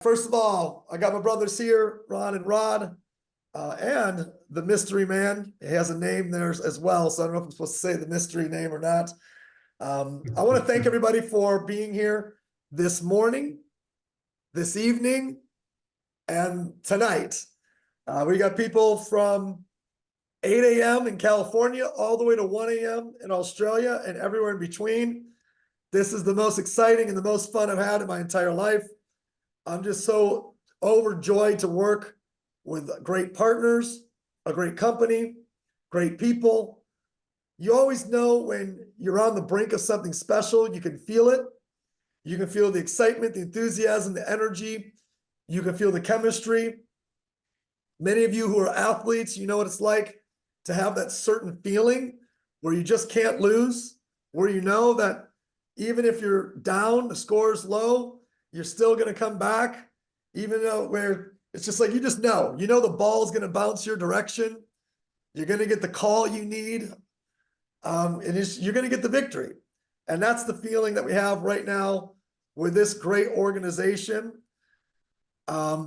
First of all, I got my brothers here, Ron and Rod, and the mystery man. He has a name there as well, so I don't know if I'm supposed to say the mystery name or not. I want to thank everybody for being here this morning, this evening, and tonight. We got people from 8 a.m. in California all the way to 1 a.m. in Australia and everywhere in between. This is the most exciting and the most fun I've had in my entire life. I'm just so overjoyed to work with great partners, a great company, great people. You always know when you're on the brink of something special, you can feel it. You can feel the excitement, the enthusiasm, the energy. You can feel the chemistry. Many of you who are athletes, you know what it's like to have that certain feeling where you just can't lose, where you know that even if you're down, the score is low, you're still going to come back, even though where it's just like, you know the ball is going to bounce your direction. You're going to get the call you need. You're going to get the victory. And that's the feeling that we have right now with this great organization. I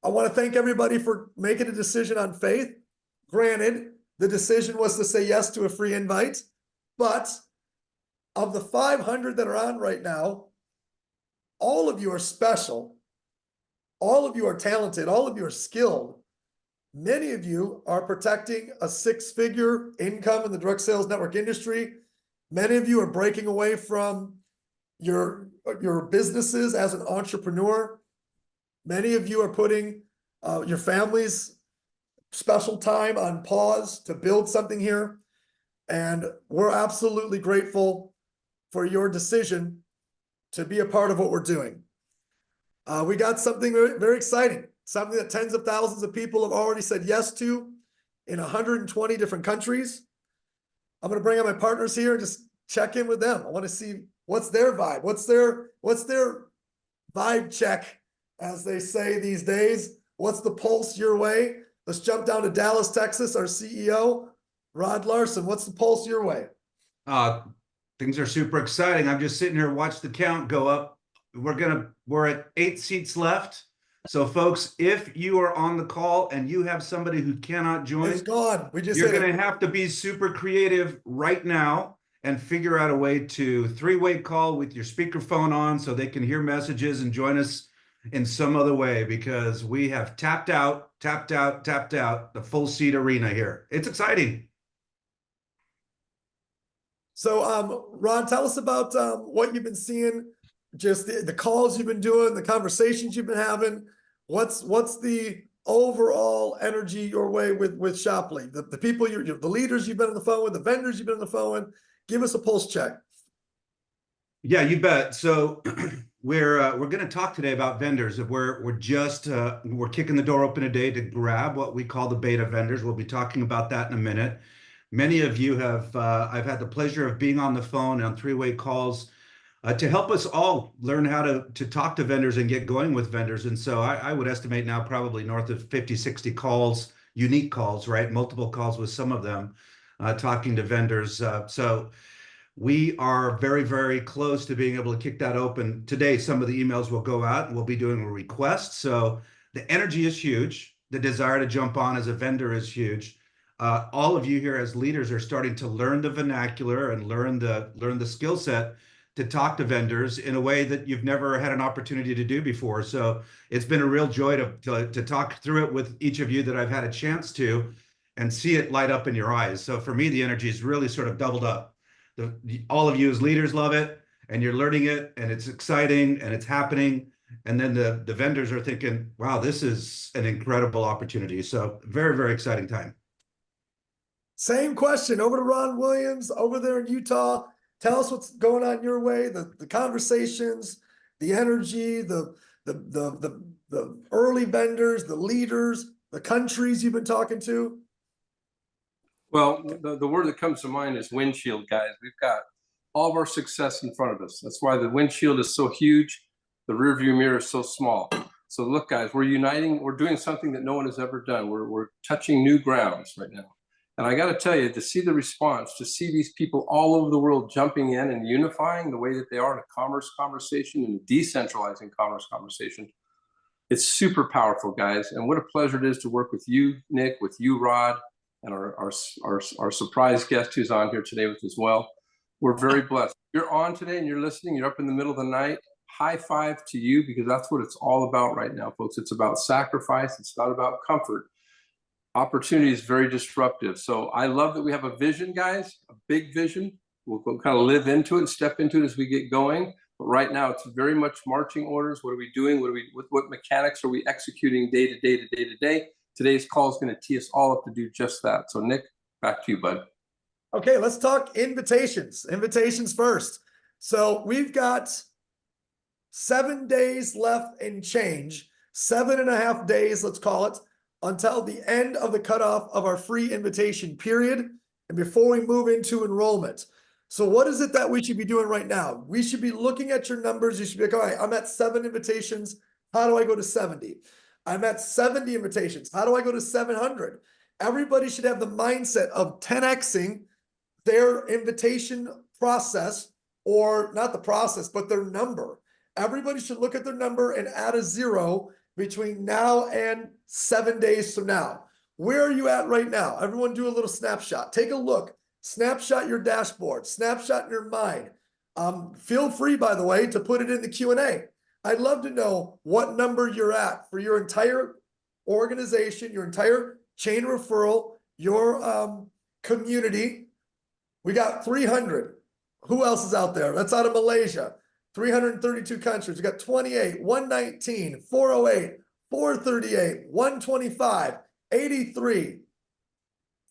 want to thank everybody for making a decision on faith. Granted, the decision was to say yes to a free invite, but of the 500 that are on right now, all of you are special. All of you are talented. All of you are skilled. Many of you are protecting a six-figure income in the direct sales network industry. Many of you are breaking away from your businesses as an entrepreneur. Many of you are putting your family's special time on pause to build something here. And we're absolutely grateful for your decision to be a part of what we're doing. We got something very, very exciting, something that tens of thousands of people have already said yes to in 120 different countries. I'm going to bring on my partners here and just check in with them. I want to see what's their vibe. What's their vibe check, as they say these days? What's the pulse your way? Let's jump down to Dallas, Texas. Our CEO, Rod Larson. What's the pulse your way? Things are super exciting. I'm just sitting here, watch the count go up. We're at 8 seats left. So folks, if you are on the call and you have somebody who cannot join, it's gone. You're going to have to be super creative right now and figure out a way to three-way call with your speakerphone on so they can hear messages and join us in some other way, because we have tapped out the full seat arena here. It's exciting. So, Ron, tell us about what you've been seeing, just the calls you've been doing, the conversations you've been having. What's the overall energy your way with Shopley? The people, the leaders you've been on the phone with, the vendors you've been on the phone with. Give us a pulse check. Yeah, you bet. So we're going to talk today about vendors. We're kicking the door open today to grab what we call the beta vendors. We'll be talking about that in a minute. Many of you have, I've had the pleasure of being on the phone on three-way calls to help us all learn how to talk to vendors and get going with vendors. And so I would estimate now probably north of 50, 60 calls, unique calls, right? Multiple calls with some of them talking to vendors. So we are very, very close to being able to kick that open. Today, some of the emails will go out and we'll be doing a request. So the energy is huge. The desire to jump on as a vendor is huge. All of you here as leaders are starting to learn the vernacular and learn the skill set to talk to vendors in a way that you've never had an opportunity to do before. So it's been a real joy to talk through it with each of you that I've had a chance to, and see it light up in your eyes. So for me, the energy is really sort of doubled up. All of you as leaders love it, and you're learning it, and it's exciting, and it's happening. And then the vendors are thinking, wow, this is an incredible opportunity. So very, very exciting time. Same question over to Ron Williams over there in Utah. Tell us what's going on your way, the conversations, the energy, the early vendors, the leaders, the countries you've been talking to. Well, the word that comes to mind is windshield, guys. We've got all of our success in front of us. That's why the windshield is so huge. The rearview mirror is so small. So look, guys, we're uniting. We're doing something that no one has ever done. We're touching new grounds right now. And I got to tell you, to see the response, to see these people all over the world jumping in and unifying the way that they are in a commerce conversation and a decentralizing commerce conversation, It's super powerful, guys. And what a pleasure it is to work with you, Nick, with you, Rod, and our surprise guest who's on here today with us as well. We're very blessed. You're on today and you're listening. You're up in the middle of the night. High five to you, because that's what it's all about right now, folks. It's about sacrifice. It's not about comfort. Opportunity is very disruptive. So I love that we have a vision, guys, a big vision. We'll kind of live into it and step into it as we get going. But right now, it's very much marching orders. What are we doing? What mechanics are we executing day to day to day to day? Today's call is going to tee us all up to do just that. So Nick, back to you, bud. Okay, let's talk invitations. Invitations first. So we've got 7 days left and change, 7.5 days, let's call it, until the end of the cutoff of our free invitation period and before we move into enrollment. So what is it that we should be doing right now? We should be looking at your numbers. You should be like, all right, I'm at 7 invitations. How do I go to 70? I'm at 70 invitations. How do I go to 700? Everybody should have the mindset of 10xing their invitation process, or not the process, but their number. Everybody should look at their number and add a 0 between now and 7 days from now. Where are you at right now? Everyone do a little snapshot. Take a look. Snapshot your dashboard. Snapshot in your mind. Feel free, by the way, to put it in the Q&A. I'd love to know what number you're at for your entire organization, your entire chain referral, your community. We got 300. Who else is out there? That's out of Malaysia. 332 countries. We got 28, 119, 408, 438, 125, 83.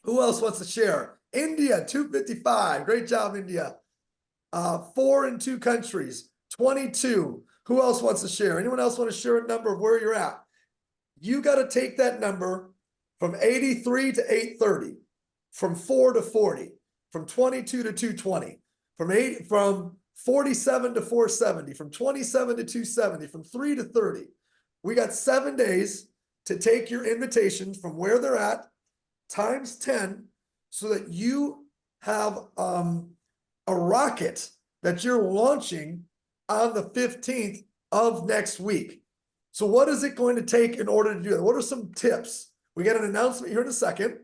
Who else wants to share? India, 255. Great job, India. 4 in 2 countries, 22. Who else wants to share? Anyone else want to share a number of where you're at? You got to take that number from 83 to 830, from 4 to 40, from 22 to 220, from 47 to 470, from 27 to 270, from 3 to 30. We got 7 days to take your invitations from where they're at times 10 so that you have a rocket that you're launching on the 15th of next week. So what is it going to take in order to do that? What are some tips? We got an announcement here in a second,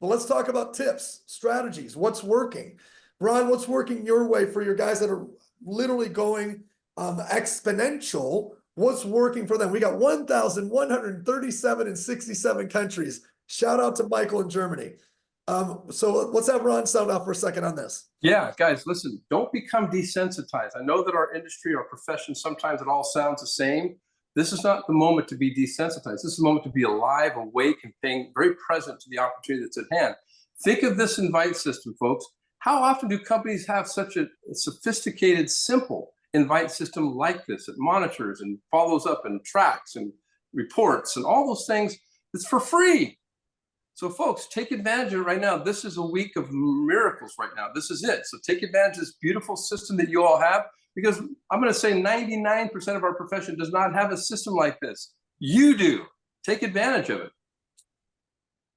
but let's talk about tips, strategies, what's working. Ron, what's working your way for your guys that are literally going exponential? What's working for them? We got 1,137 in 67 countries. Shout out to Michael in Germany. So let's have Ron sound off for a second on this. Yeah, guys, listen, don't become desensitized. I know that our industry, our profession, sometimes it all sounds the same. This is not the moment to be desensitized. This is the moment to be alive, awake, and paying very present to the opportunity that's at hand. Think of this invite system, folks. How often do companies have such a sophisticated, simple invite system like this that monitors and follows up and tracks and reports and all those things? It's for free. So folks, take advantage of it right now. This is a week of miracles right now. This is it. So take advantage of this beautiful system that you all have, because I'm going to say 99% of our profession does not have a system like this. You do. Take advantage of it.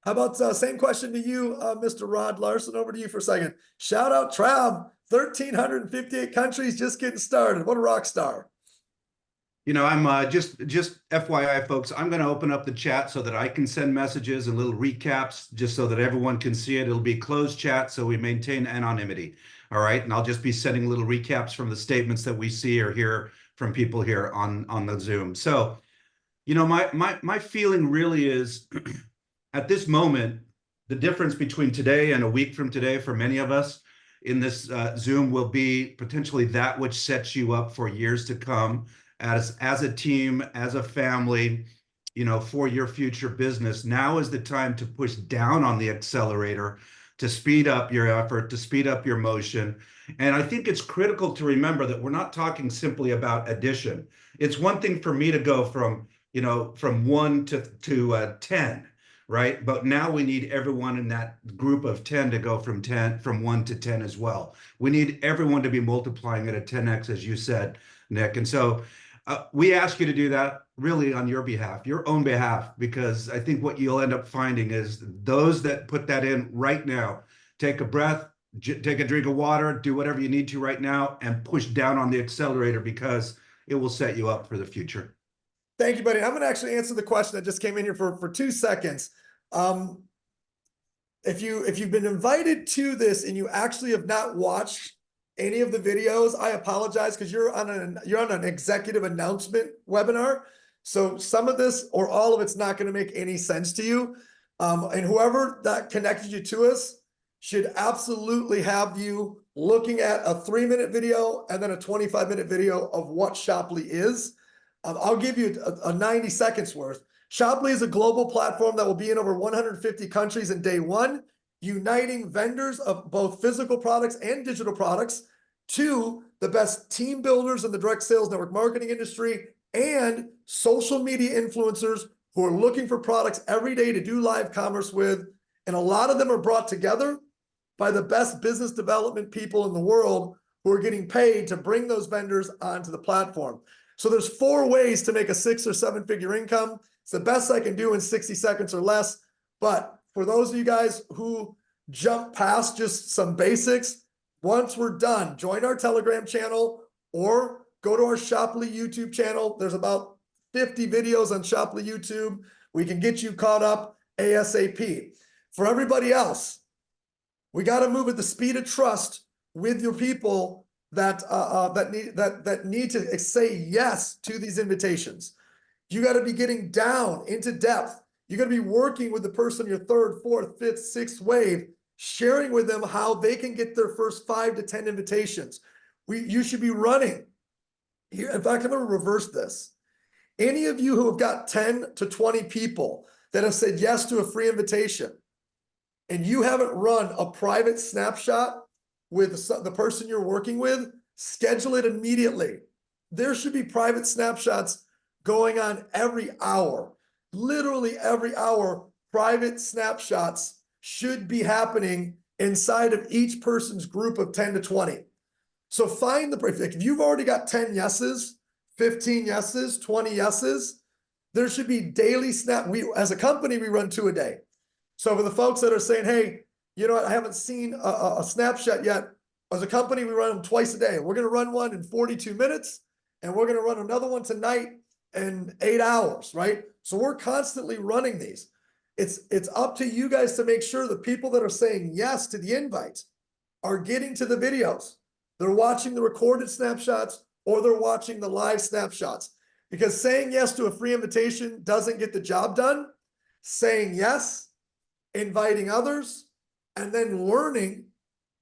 How about same question to you, Mr. Rod Larson? Over to you for a second. Shout out Trav, 1,358 countries, just getting started. What a rock star. You know, I'm just FYI, folks, I'm going to open up the chat so that I can send messages and little recaps just so that everyone can see it. It'll be closed chat, so we maintain anonymity. All right. And I'll just be sending little recaps from the statements that we see or hear from people here on the Zoom. So, you know, my feeling really is at this moment, the difference between today and a week from today for many of us in this Zoom will be potentially that which sets you up for years to come as a team, as a family, you know, for your future business. Now is the time to push down on the accelerator, to speed up your effort, to speed up your motion. And I think it's critical to remember that we're not talking simply about addition. It's one thing for me to go from, you know, from 1 to 10, right? But now we need everyone in that group of 10 to go from 1 to 10 as well. We need everyone to be multiplying at a 10x, as you said, Nick. And so we ask you to do that really on your behalf, your own behalf, because I think what you'll end up finding is those that put that in right now, take a breath, take a drink of water, do whatever you need to right now, and push down on the accelerator, because it will set you up for the future. Thank you, buddy. I'm going to actually answer the question that just came in here for 2 seconds. If you've been invited to this and you actually have not watched any of the videos, I apologize because you're on an executive announcement webinar. So some of this or all of it's not going to make any sense to you. And whoever that connected you to us should absolutely have you looking at a 3-minute video and then a 25-minute video of what Shoply is. I'll give you a 90 seconds worth. Shoply is a global platform that will be in over 150 countries in day one, uniting vendors of both physical products and digital products to the best team builders in the direct sales network marketing industry and social media influencers who are looking for products every day to do live commerce with. And a lot of them are brought together by the best business development people in the world who are getting paid to bring those vendors onto the platform. So there's 4 ways to make a 6 or 7 figure income. It's the best I can do in 60 seconds or less. But for those of you guys who jump past just some basics, once we're done, join our Telegram channel or go to our Shoply YouTube channel. There's about 50 videos on Shoply YouTube. We can get you caught up ASAP. For everybody else, we got to move at the speed of trust with your people that need to say yes to these invitations. You got to be getting down into depth. You got to be working with the person, your 3rd, 4th, 5th, 6th wave, sharing with them how they can get their first 5 to 10 invitations. You should be running. Here, in fact, I'm going to reverse this. Any of you who have got 10 to 20 people that have said yes to a free invitation, and you haven't run a private snapshot with the person you're working with, schedule it immediately. There should be private snapshots going on every hour. Literally every hour, private snapshots should be happening inside of each person's group of 10 to 20. So find if you've already got 10 yeses, 15 yeses, 20 yeses, there should be daily as a company, we run 2 a day. So for the folks that are saying, hey, you know what, I haven't seen a snapshot yet. As a company, we run them twice a day. We're going to run one in 42 minutes, and we're going to run another one tonight in 8 hours, right? So we're constantly running these. It's up to you guys to make sure the people that are saying yes to the invite are getting to the videos. They're watching the recorded snapshots or they're watching the live snapshots. Because saying yes to a free invitation doesn't get the job done. Saying yes, inviting others, and then learning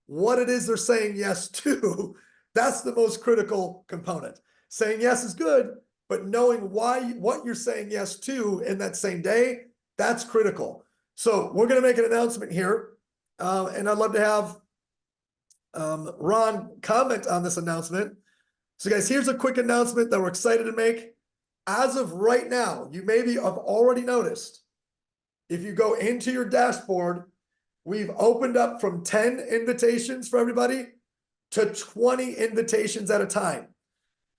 what it is they're saying yes to, that's the most critical component. Saying yes is good, but knowing what you're saying yes to in that same day, that's critical. So we're going to make an announcement here, and I'd love to have Ron comment on this announcement. So guys, here's a quick announcement that we're excited to make. As of right now, you maybe have already noticed, if you go into your dashboard, we've opened up from 10 invitations for everybody to 20 invitations at a time.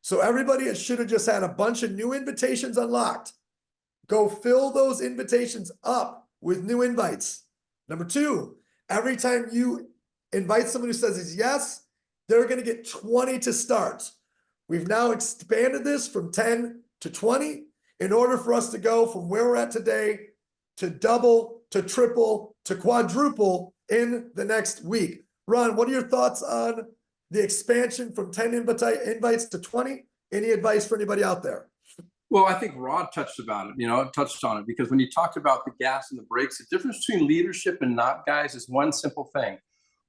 So everybody should have just had a bunch of new invitations unlocked. Go fill those invitations up with new invites. Number 2, every time you invite someone who says yes, they're going to get 20 to start. We've now expanded this from 10 to 20 in order for us to go from where we're at today to double, to triple, to quadruple in the next week. Ron, what are your thoughts on the expansion from 10 invites to 20? Any advice for anybody out there? Well, I think Rod touched on it, because when you talked about the gas and the brakes, the difference between leadership and not, guys, is one simple thing.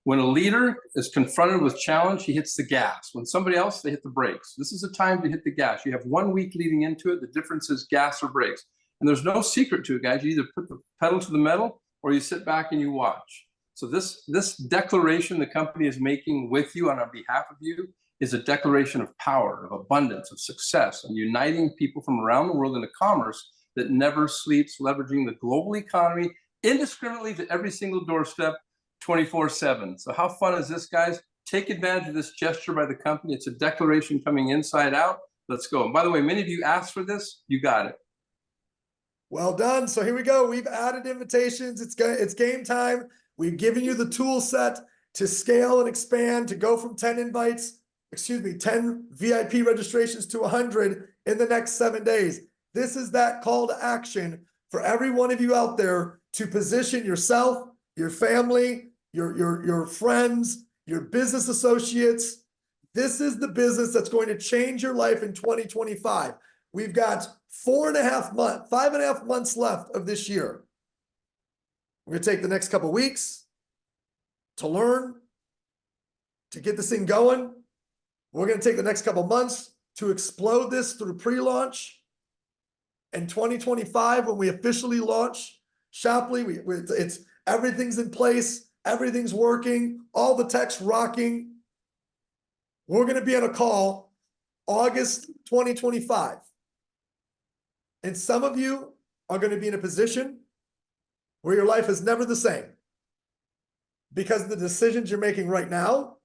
When a leader is confronted with challenge, he hits the gas. When somebody else, they hit the brakes. This is the time to hit the gas. You have 1 week leading into it. The difference is gas or brakes. And there's no secret to it, guys. You either put the pedal to the metal or you sit back and you watch. So this declaration the company is making with you on behalf of you is a declaration of power, of abundance, of success, and uniting people from around the world into commerce that never sleeps, leveraging the global economy indiscriminately to every single doorstep 24/7. So how fun is this, guys? Take advantage of this gesture by the company. It's a declaration coming inside out. Let's go. And by the way, many of you asked for this. You got it. Well done. So here we go. We've added invitations. It's game time. We've given you the tool set to scale and expand, to go from 10 VIP registrations to 100 in the next 7 days. This is that call to action for every one of you out there to position yourself, your family, your friends, your business associates. This is the business that's going to change your life in 2025. We've got 5.5 months left of this year. We're going to take the next couple of weeks to learn, to get this thing going. We're going to take the next couple of months to explode this through pre-launch. In 2025, when we officially launch Shoply, it's everything's in place, everything's working, all the tech's rocking. We're going to be on a call August 2025. And some of you are going to be in a position where your life is never the same because of the decisions you're making right now,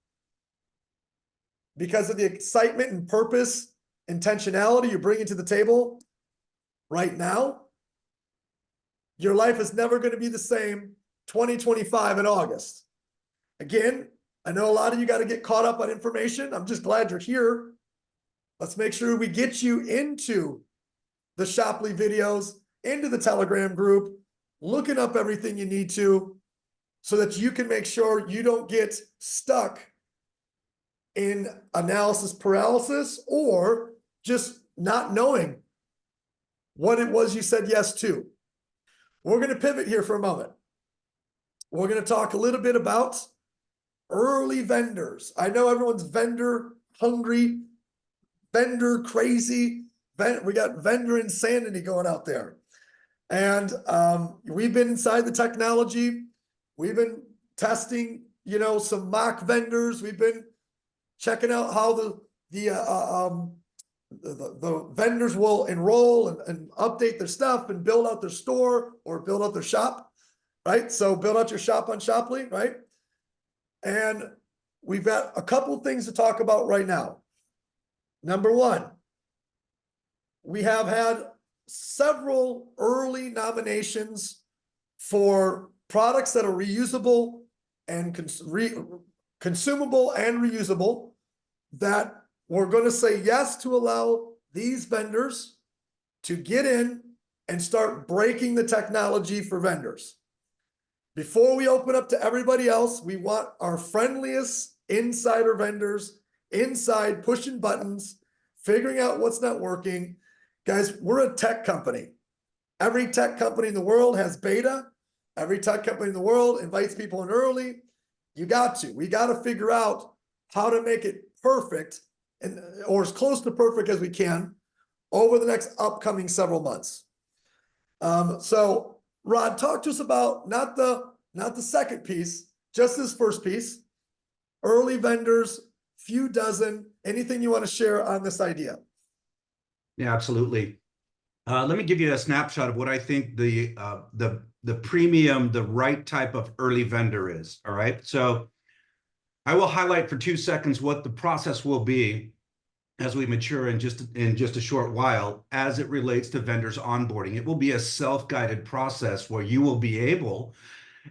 because of the excitement and purpose, intentionality you're bringing to the table right now. Your life is never going to be the same 2025 in August. Again, I know a lot of you got to get caught up on information. I'm just glad you're here. Let's make sure we get you into the Shoply videos, into the Telegram group, looking up everything you need to so that you can make sure you don't get stuck in analysis paralysis or just not knowing what it was you said yes to. We're going to pivot here for a moment. We're going to talk a little bit about early vendors. I know everyone's vendor hungry, vendor crazy. We got vendor insanity going out there. And we've been inside the technology. We've been testing, some mock vendors. We've been checking out how the vendors will enroll and update their stuff and build out their store or build out their shop, right? So build out your shop on Shoply, right? And we've got a couple things to talk about right now. Number one, we have had several early nominations for products that are reusable and consumable and reusable that we're going to say yes to allow these vendors to get in and start breaking the technology for vendors. Before we open up to everybody else, we want our friendliest insider vendors inside pushing buttons, figuring out what's not working. Guys, we're a tech company. Every tech company in the world has beta. Every tech company in the world invites people in early. We got to figure out how to make it perfect or as close to perfect as we can over the next upcoming several months. So Rod, talk to us about not the second piece, just this first piece, early vendors, few dozen, anything you want to share on this idea? Yeah, absolutely. Let me give you a snapshot of what I think the premium, the right type of early vendor is. All right. So I will highlight for 2 seconds what the process will be as we mature in just a short while as it relates to vendors onboarding. It will be a self-guided process where you will be able,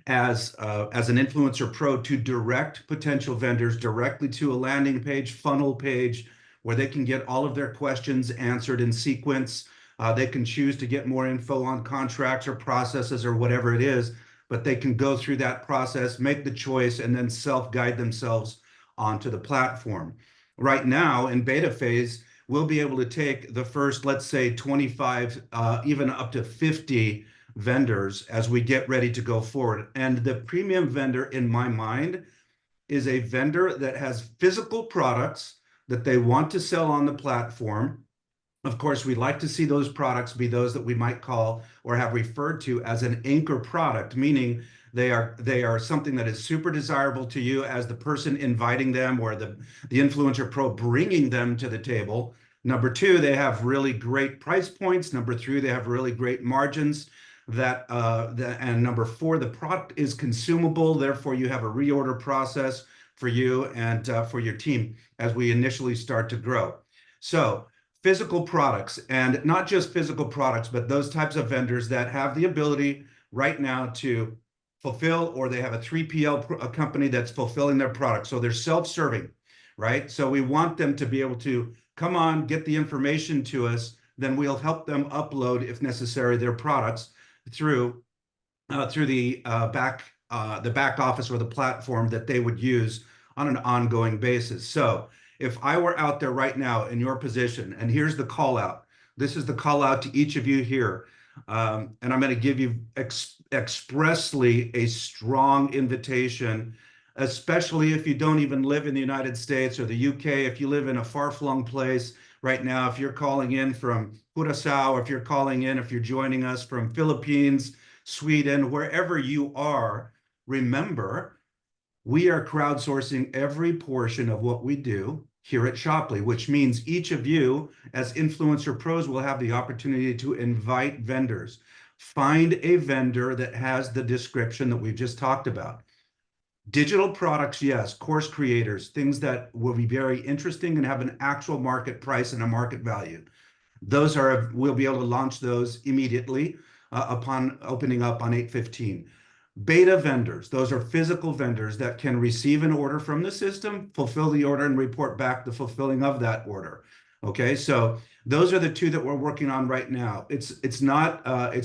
as an influencer pro, to direct potential vendors directly to a landing page, funnel page, where they can get all of their questions answered in sequence. They can choose to get more info on contracts or processes or whatever it is, but they can go through that process, make the choice, and then self-guide themselves onto the platform. Right now, in beta phase, we'll be able to take the first, let's say, 25, even up to 50 vendors as we get ready to go forward. And the premium vendor, in my mind, is a vendor that has physical products that they want to sell on the platform. Of course, we'd like to see those products be those that we might call or have referred to as an anchor product, meaning they are something that is super desirable to you as the person inviting them or the influencer pro bringing them to the table. Number two, they have really great price points. Number three, they have really great margins. And number four, the product is consumable. Therefore, you have a reorder process for you and for your team as we initially start to grow. So physical products, and not just physical products, but those types of vendors that have the ability right now to fulfill, or they have a 3PL company that's fulfilling their product. So they're self-serving, right? So we want them to be able to come on, get the information to us, then we'll help them upload, if necessary, their products through the back office or the platform that they would use on an ongoing basis. So if I were out there right now in your position, and here's the call out, this is the call out to each of you here, and I'm going to give you expressly a strong invitation, especially if you don't even live in the United States or the UK, if you live in a far-flung place right now, if you're calling in from Curaçao, if you're calling in, if you're joining us from Philippines, Sweden, wherever you are, remember, we are crowdsourcing every portion of what we do here at Shoply, which means each of you as influencer pros will have the opportunity to invite vendors. Find a vendor that has the description that we've just talked about. Digital products, yes, course creators, things that will be very interesting and have an actual market price and a market value. We'll be able to launch those immediately upon opening up on 8/15. Beta vendors, those are physical vendors that can receive an order from the system, fulfill the order, and report back the fulfilling of that order. Okay, so those are the two that we're working on right now. It's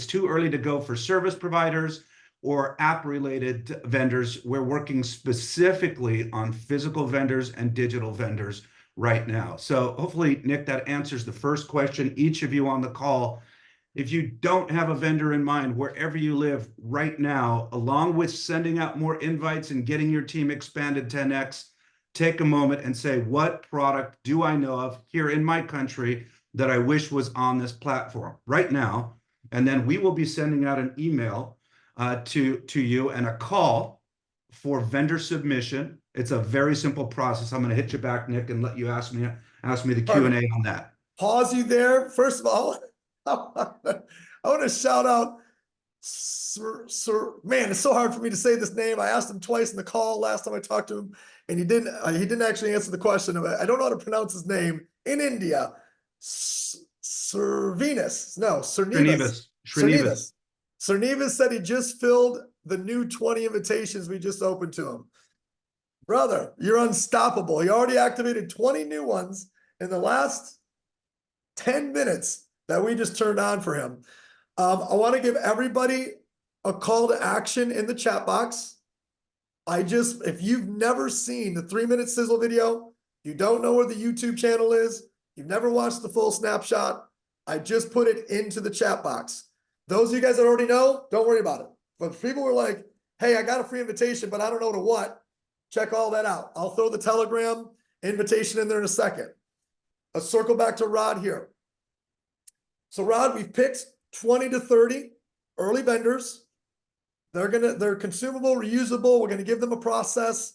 too early to go for service providers or app-related vendors. We're working specifically on physical vendors and digital vendors right now. So hopefully, Nick, that answers the first question. Each of you on the call, if you don't have a vendor in mind, wherever you live right now, along with sending out more invites and getting your team expanded 10x, take a moment and say, what product do I know of here in my country that I wish was on this platform right now? And then we will be sending out an email to you and a call for vendor submission. It's a very simple process. I'm going to hit you back, Nick, and let you ask me the Q&A on that. Pause you there. First of all, I want to shout out Sir, man, it's so hard for me to say this name. I asked him twice in the call last time I talked to him, and he didn't actually answer the question. I don't know how to pronounce his name. In India, Srinivas. Srinivas said he just filled the new 20 invitations we just opened to him. Brother, you're unstoppable. He already activated 20 new ones in the last 10 minutes that we just turned on for him. I want to give everybody a call to action in the chat box. If you've never seen the 3-minute sizzle video, you don't know where the YouTube channel is, you've never watched the full snapshot, I just put it into the chat box. Those of you guys that already know, don't worry about it. But if people are like, hey, I got a free invitation, but I don't know to what, check all that out. I'll throw the Telegram invitation in there in a second. Let's circle back to Rod here. So Rod, we've picked 20 to 30 early vendors. They're consumable, reusable. We're going to give them a process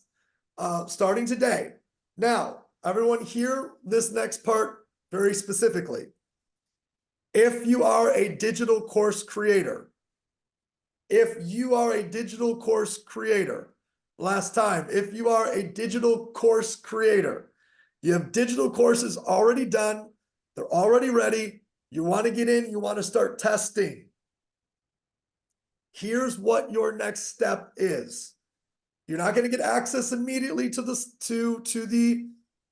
starting today. Now, everyone hear this next part very specifically. If you are a digital course creator, if you are a digital course creator, you have digital courses already done, they're already ready, you want to get in, you want to start testing. Here's what your next step is. You're not going to get access immediately to the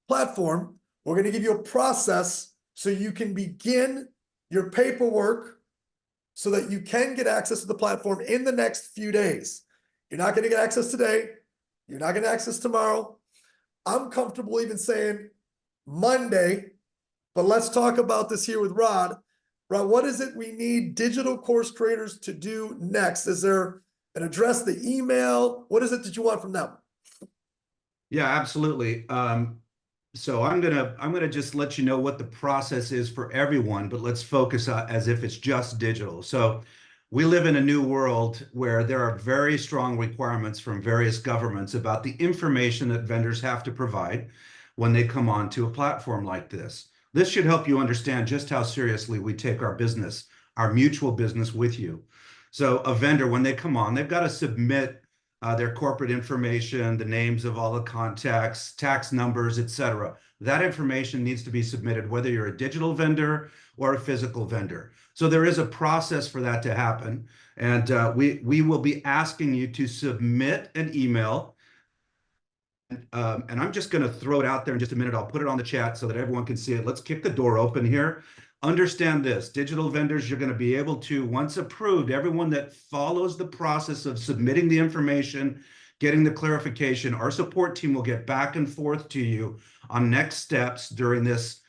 platform. We're going to give you a process so you can begin your paperwork so that you can get access to the platform in the next few days. You're not going to get access today. You're not going to access tomorrow. I'm comfortable even saying Monday, but let's talk about this here with Rod. Rod, what is it we need digital course creators to do next? Is there an address, the email? What is it that you want from them? Yeah, absolutely. So I'm gonna just let you know what the process is for everyone, but let's focus as if it's just digital. So we live in a new world where there are very strong requirements from various governments about the information that vendors have to provide when they come onto a platform like this. This should help you understand just how seriously we take our business, our mutual business with you. So a vendor, when they come on, they've got to submit their corporate information, the names of all the contacts, tax numbers, etc. That information needs to be submitted, whether you're a digital vendor or a physical vendor. So there is a process for that to happen. And we will be asking you to submit an email. And I'm just going to throw it out there in just a minute. I'll put it on the chat so that everyone can see it. Let's kick the door open here. understand this, digital vendors, you're going to be able to, once approved, everyone that follows the process of submitting the information, getting the clarification, our support team will get back and forth to you on next steps during this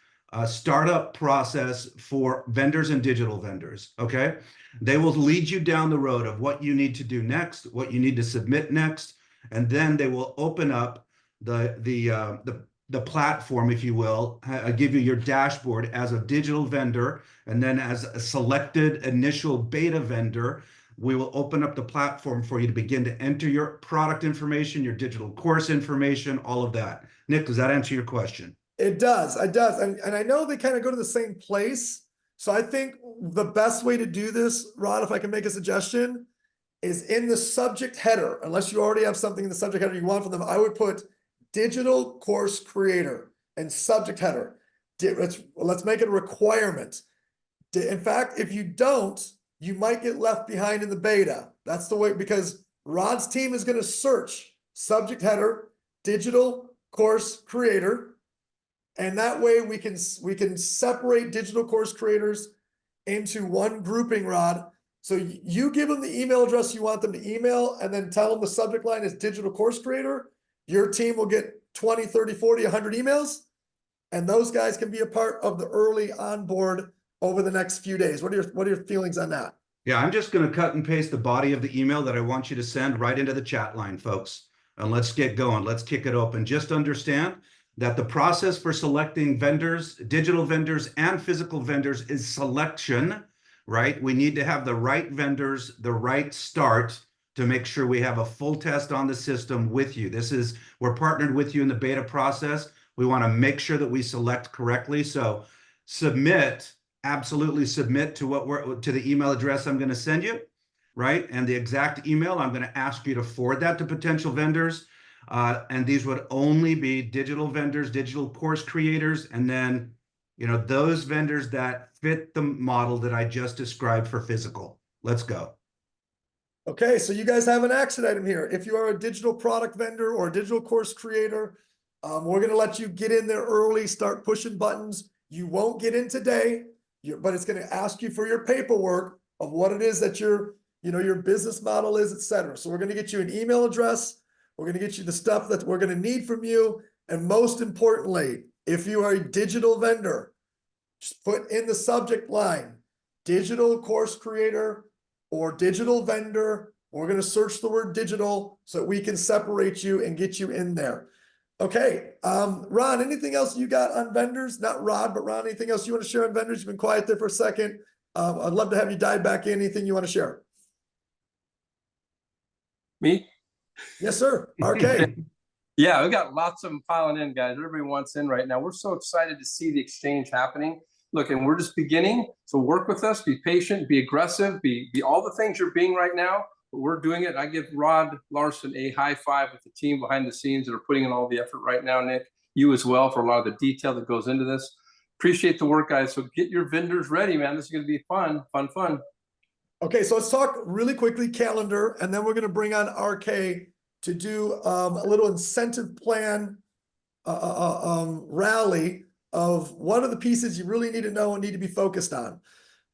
startup process for vendors and digital vendors, okay? They will lead you down the road of what you need to do next, what you need to submit next, and then they will open up the platform, if you will, give you your dashboard as a digital vendor, and then as a selected initial beta vendor, we will open up the platform for you to begin to enter your product information, your digital course information, all of that. Nick, does that answer your question? It does, it does. And I know they kind of go to the same place. So I think the best way to do this, Rod, if I can make a suggestion, is in the subject header. Unless you already have something in the subject header you want from them, I would put digital course creator and subject header. Let's make it a requirement. In fact, if you don't, you might get left behind in the beta. That's the way, because Rod's team is going to search subject header, digital course creator. And that way we can separate digital course creators into one grouping, Rod. So you give them the email address you want them to email, and then tell them the subject line is digital course creator. Your team will get 20, 30, 40, 100 emails. And those guys can be a part of the early onboard over the next few days. What are your feelings on that? Yeah, I'm just going to cut and paste the body of the email that I want you to send right into the chat line, folks. And let's get going. Let's kick it open. Just understand that the process for selecting vendors, digital vendors and physical vendors, is selection, right? We need to have the right vendors, the right start to make sure we have a full test on the system with you. We're partnered with you in the beta process. We want to make sure that we select correctly. So submit, absolutely submit to to the email address I'm going to send you, right? And the exact email, I'm going to ask you to forward that to potential vendors. And these would only be digital vendors, digital course creators, and then, those vendors that fit the model that I just described for physical. Let's go. Okay, so you guys have an action item here. If you are a digital product vendor or a digital course creator, we're going to let you get in there early, start pushing buttons. You won't get in today, but it's going to ask you for your paperwork of what it is that your business model is, etc. So we're going to get you an email address. We're going to get you the stuff that we're going to need from you. And most importantly, if you are a digital vendor, just put in the subject line, digital course creator or digital vendor. We're going to search the word digital so that we can separate you and get you in there. Okay. Ron, anything else you got on vendors? Not Rod, but Ron, anything else you want to share on vendors? You've been quiet there for a second. I'd love to have you dive back in. Anything you want to share? Me? Yes, sir. Okay. Yeah, we've got lots of them piling in, guys. Everybody wants in right now. We're so excited to see the exchange happening. Look, and we're just beginning. So work with us, be patient, be aggressive, be all the things you're being right now. But we're doing it. I give Rod Larson a high five with the team behind the scenes that are putting in all the effort right now, Nick. You as well for a lot of the detail that goes into this. Appreciate the work, guys. So get your vendors ready, man. This is going to be fun. Okay, so let's talk really quickly calendar, and then we're going to bring on RK to do a little incentive plan rally of what are the pieces you really need to know and need to be focused on.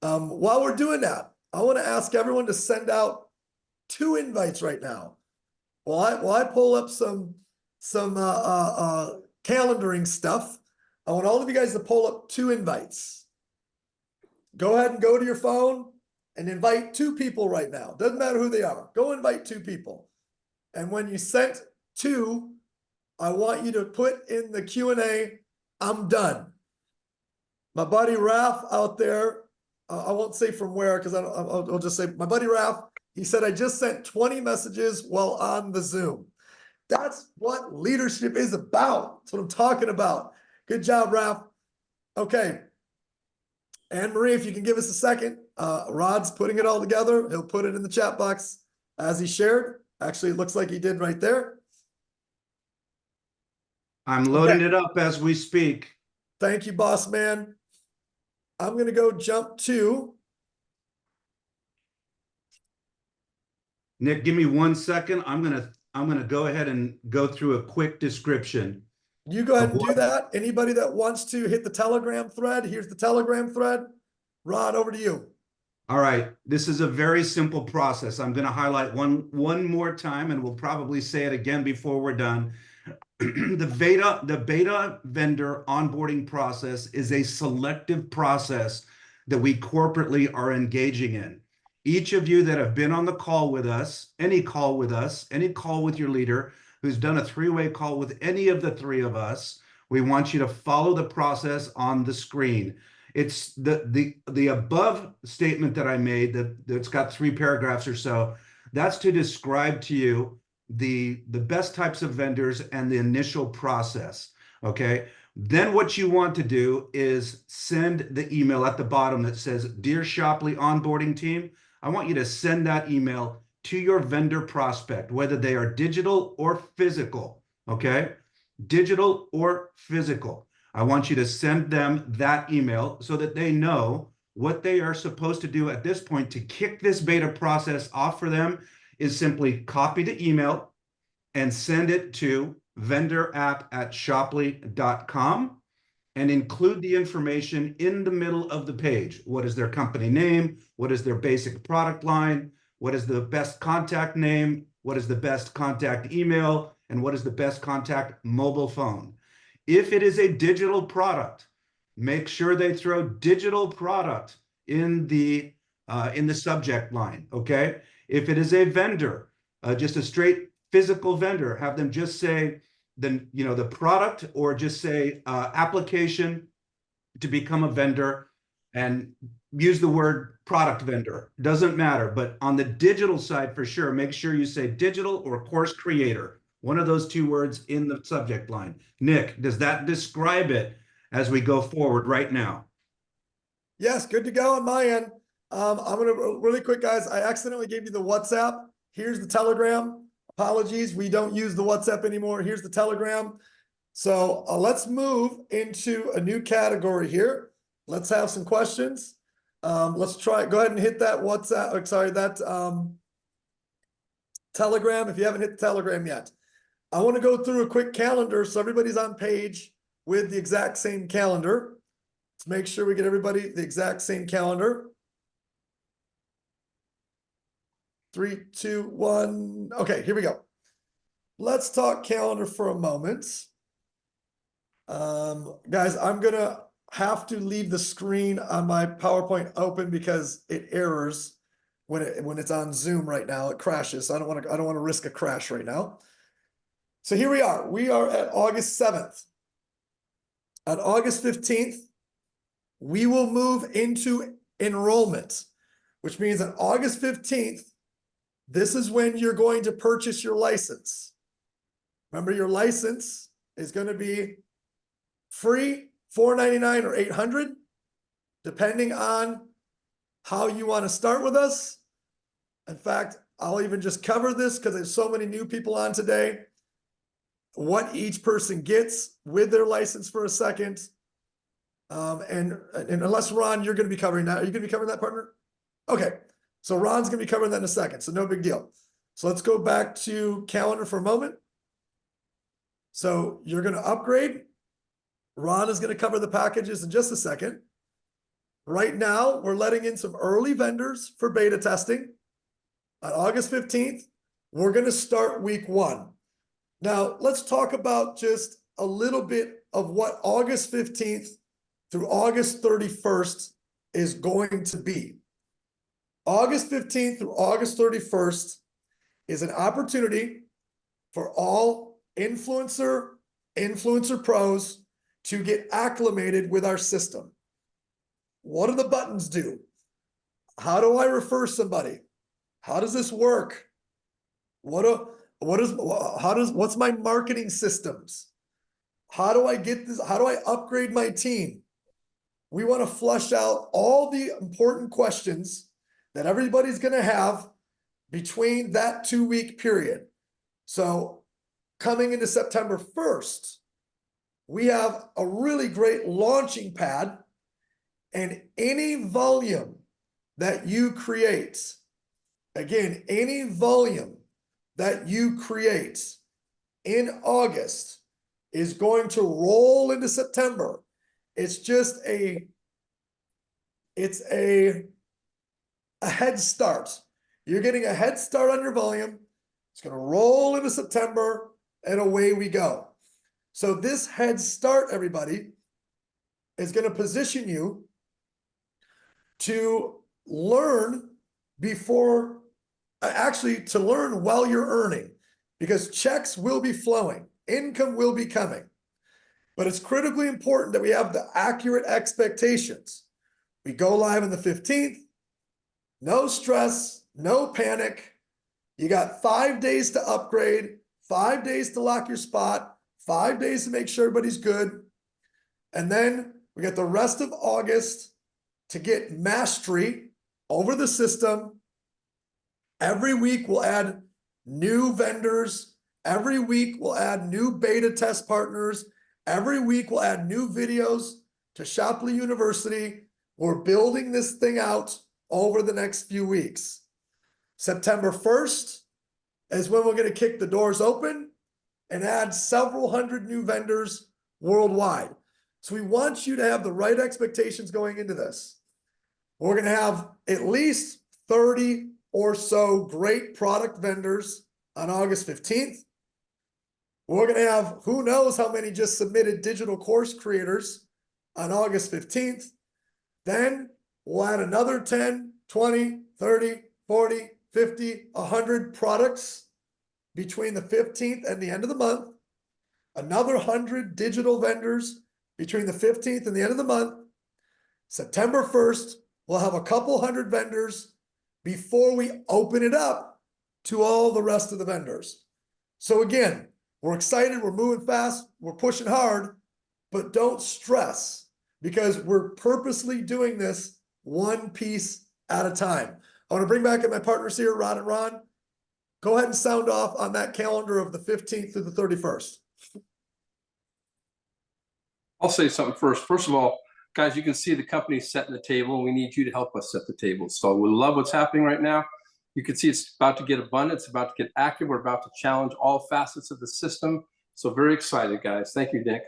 While we're doing that, I want to ask everyone to send out 2 invites right now. While I pull up some calendaring stuff, I want all of you guys to pull up 2 invites. Go ahead and go to your phone and invite 2 people right now. Doesn't matter who they are. Go invite 2 people. And when you sent 2, I want you to put in the Q&A, I'm done. My buddy Ralph out there, I won't say from where, because I'll just say my buddy Ralph, he said, I just sent 20 messages while on the Zoom. That's what leadership is about. That's what I'm talking about. Good job, Ralph. Okay. Anne Marie, if you can give us a second, Rod's putting it all together. He'll put it in the chat box as he shared. Actually, it looks like he did right there. I'm loading it up as we speak. Thank you, boss man. I'm going to go jump to. Nick, give me 1 second. I'm gonna go ahead and go through a quick description. You go ahead and do Avoid- that. Anybody that wants to hit the Telegram thread, here's the Telegram thread. Ron, over to you. All right, this is a very simple process. I'm going to highlight one more time, and we'll probably say it again before we're done. The beta vendor onboarding process is a selective process that we corporately are engaging in. Each of you that have been on the call with us, any call with your leader who's done a three-way call with any of the three of us, we want you to follow the process on the screen. It's the above statement that I made that's got 3 paragraphs or so. That's to describe to you the best types of vendors and the initial process. Okay. Then what you want to do is send the email at the bottom that says, "Dear Shopley onboarding team," I want you to send that email to your vendor prospect, whether they are digital or physical. Okay. Digital or physical. I want you to send them that email so that they know what they are supposed to do at this point to kick this beta process off for them is simply copy the email and send it to vendorapp@shopley.com and include the information in the middle of the page. What is their company name? What is their basic product line? What is the best contact name? What is the best contact email? And what is the best contact mobile phone? If it is a digital product, make sure they throw digital product in the subject line, okay? If it is a vendor, just a straight physical vendor, have them just say the product, or just say application to become a vendor, and use the word product vendor. Doesn't matter, but on the digital side, for sure, make sure you say digital or course creator. One of those 2 words in the subject line. Nick, does that describe it as we go forward right now? Yes, good to go on my end. I'm gonna really quick, guys. I accidentally gave you the WhatsApp. Here's the Telegram. Apologies, we don't use the WhatsApp anymore. Here's the Telegram. So let's move into a new category here. Let's have some questions. Let's try. Go ahead and hit that WhatsApp. That Telegram. If you haven't hit the Telegram yet, I want to go through a quick calendar so everybody's on page with the exact same calendar. Let's make sure we get everybody the exact same calendar. 3, 2, 1. Okay, here we go. Let's talk calendar for a moment. Guys, I'm gonna have to leave the screen on my PowerPoint open because it errors when it's on Zoom right now. It crashes. So I don't want to risk a crash right now. So here we are. We are at August 7th. On August 15th, we will move into enrollment, which means on August 15th, this is when you're going to purchase your license. Remember, your license is going to be free, $499 or $800, depending on how you want to start with us. In fact, I'll even just cover this because there's so many new people on today. What each person gets with their license for a second. And unless Ron, you're going to be covering that. Are you going to be covering that, partner? Okay. So Ron's going to be covering that in a second. So no big deal. So let's go back to calendar for a moment. So you're going to upgrade. Ron is going to cover the packages in just a second. Right now, we're letting in some early vendors for beta testing. On August 15th, we're going to start week 1. Now, let's talk about just a little bit of what August 15th through August 31st is going to be. August 15th through August 31st is an opportunity for all influencer pros to get acclimated with our system. What do the buttons do? How do I refer somebody? How does this work? What's my marketing systems? How do I get this? How do I upgrade my team? We want to flush out all the important questions that everybody's going to have between that 2-week period. So coming into September 1st, we have a really great launching pad, and any volume that you create, again, any volume that you create in August is going to roll into September. It's just a head start. You're getting a head start on your volume. It's going to roll into September and away we go. So this head start, everybody, is going to position you to learn before, actually to learn while you're earning, because checks will be flowing, income will be coming. But it's critically important that we have the accurate expectations. We go live on the 15th, no stress, no panic. You got 5 days to upgrade, 5 days to lock your spot, 5 days to make sure everybody's good. And then we got the rest of August to get mastery over the system. Every week we'll add new vendors. Every week we'll add new beta test partners. Every week we'll add new videos to Shopley University. We're building this thing out over the next few weeks. September 1st is when we're going to kick the doors open and add several hundred new vendors worldwide. So we want you to have the right expectations going into this. We're going to have at least 30 or so great product vendors on August 15th. We're going to have who knows how many just submitted digital course creators on August 15th. Then we'll add another 10, 20, 30, 40, 50, 100 products between the 15th and the end of the month. Another 100 digital vendors between the 15th and the end of the month. September 1st, we'll have a couple hundred vendors before we open it up to all the rest of the vendors. So again, we're excited, we're moving fast, we're pushing hard, but don't stress because we're purposely doing this one piece at a time. I want to bring back in my partners here, Rod and Ron. Go ahead and sound off on that calendar of the 15th through the 31st. I'll say something first. First of all, guys, you can see the company setting the table, and we need you to help us set the table. So we love what's happening right now. You can see it's about to get abundant. It's about to get active. We're about to challenge all facets of the system. So very excited, guys. Thank you, Nick.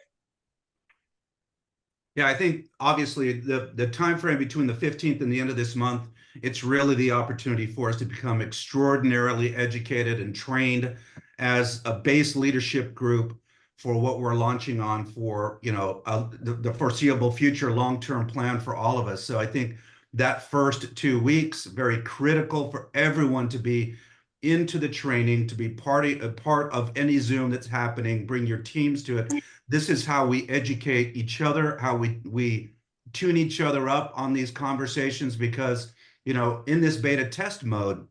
Yeah, I think obviously the time frame between the 15th and the end of this month, it's really the opportunity for us to become extraordinarily educated and trained as a base leadership group for what we're launching on for, you know, the foreseeable future long-term plan for all of us. So I think that first 2 weeks, very critical for everyone to be into the training, to be a part of any Zoom that's happening, bring your teams to it. This is how we educate each other, how we tune each other up on these conversations, because, you know, in this beta test mode,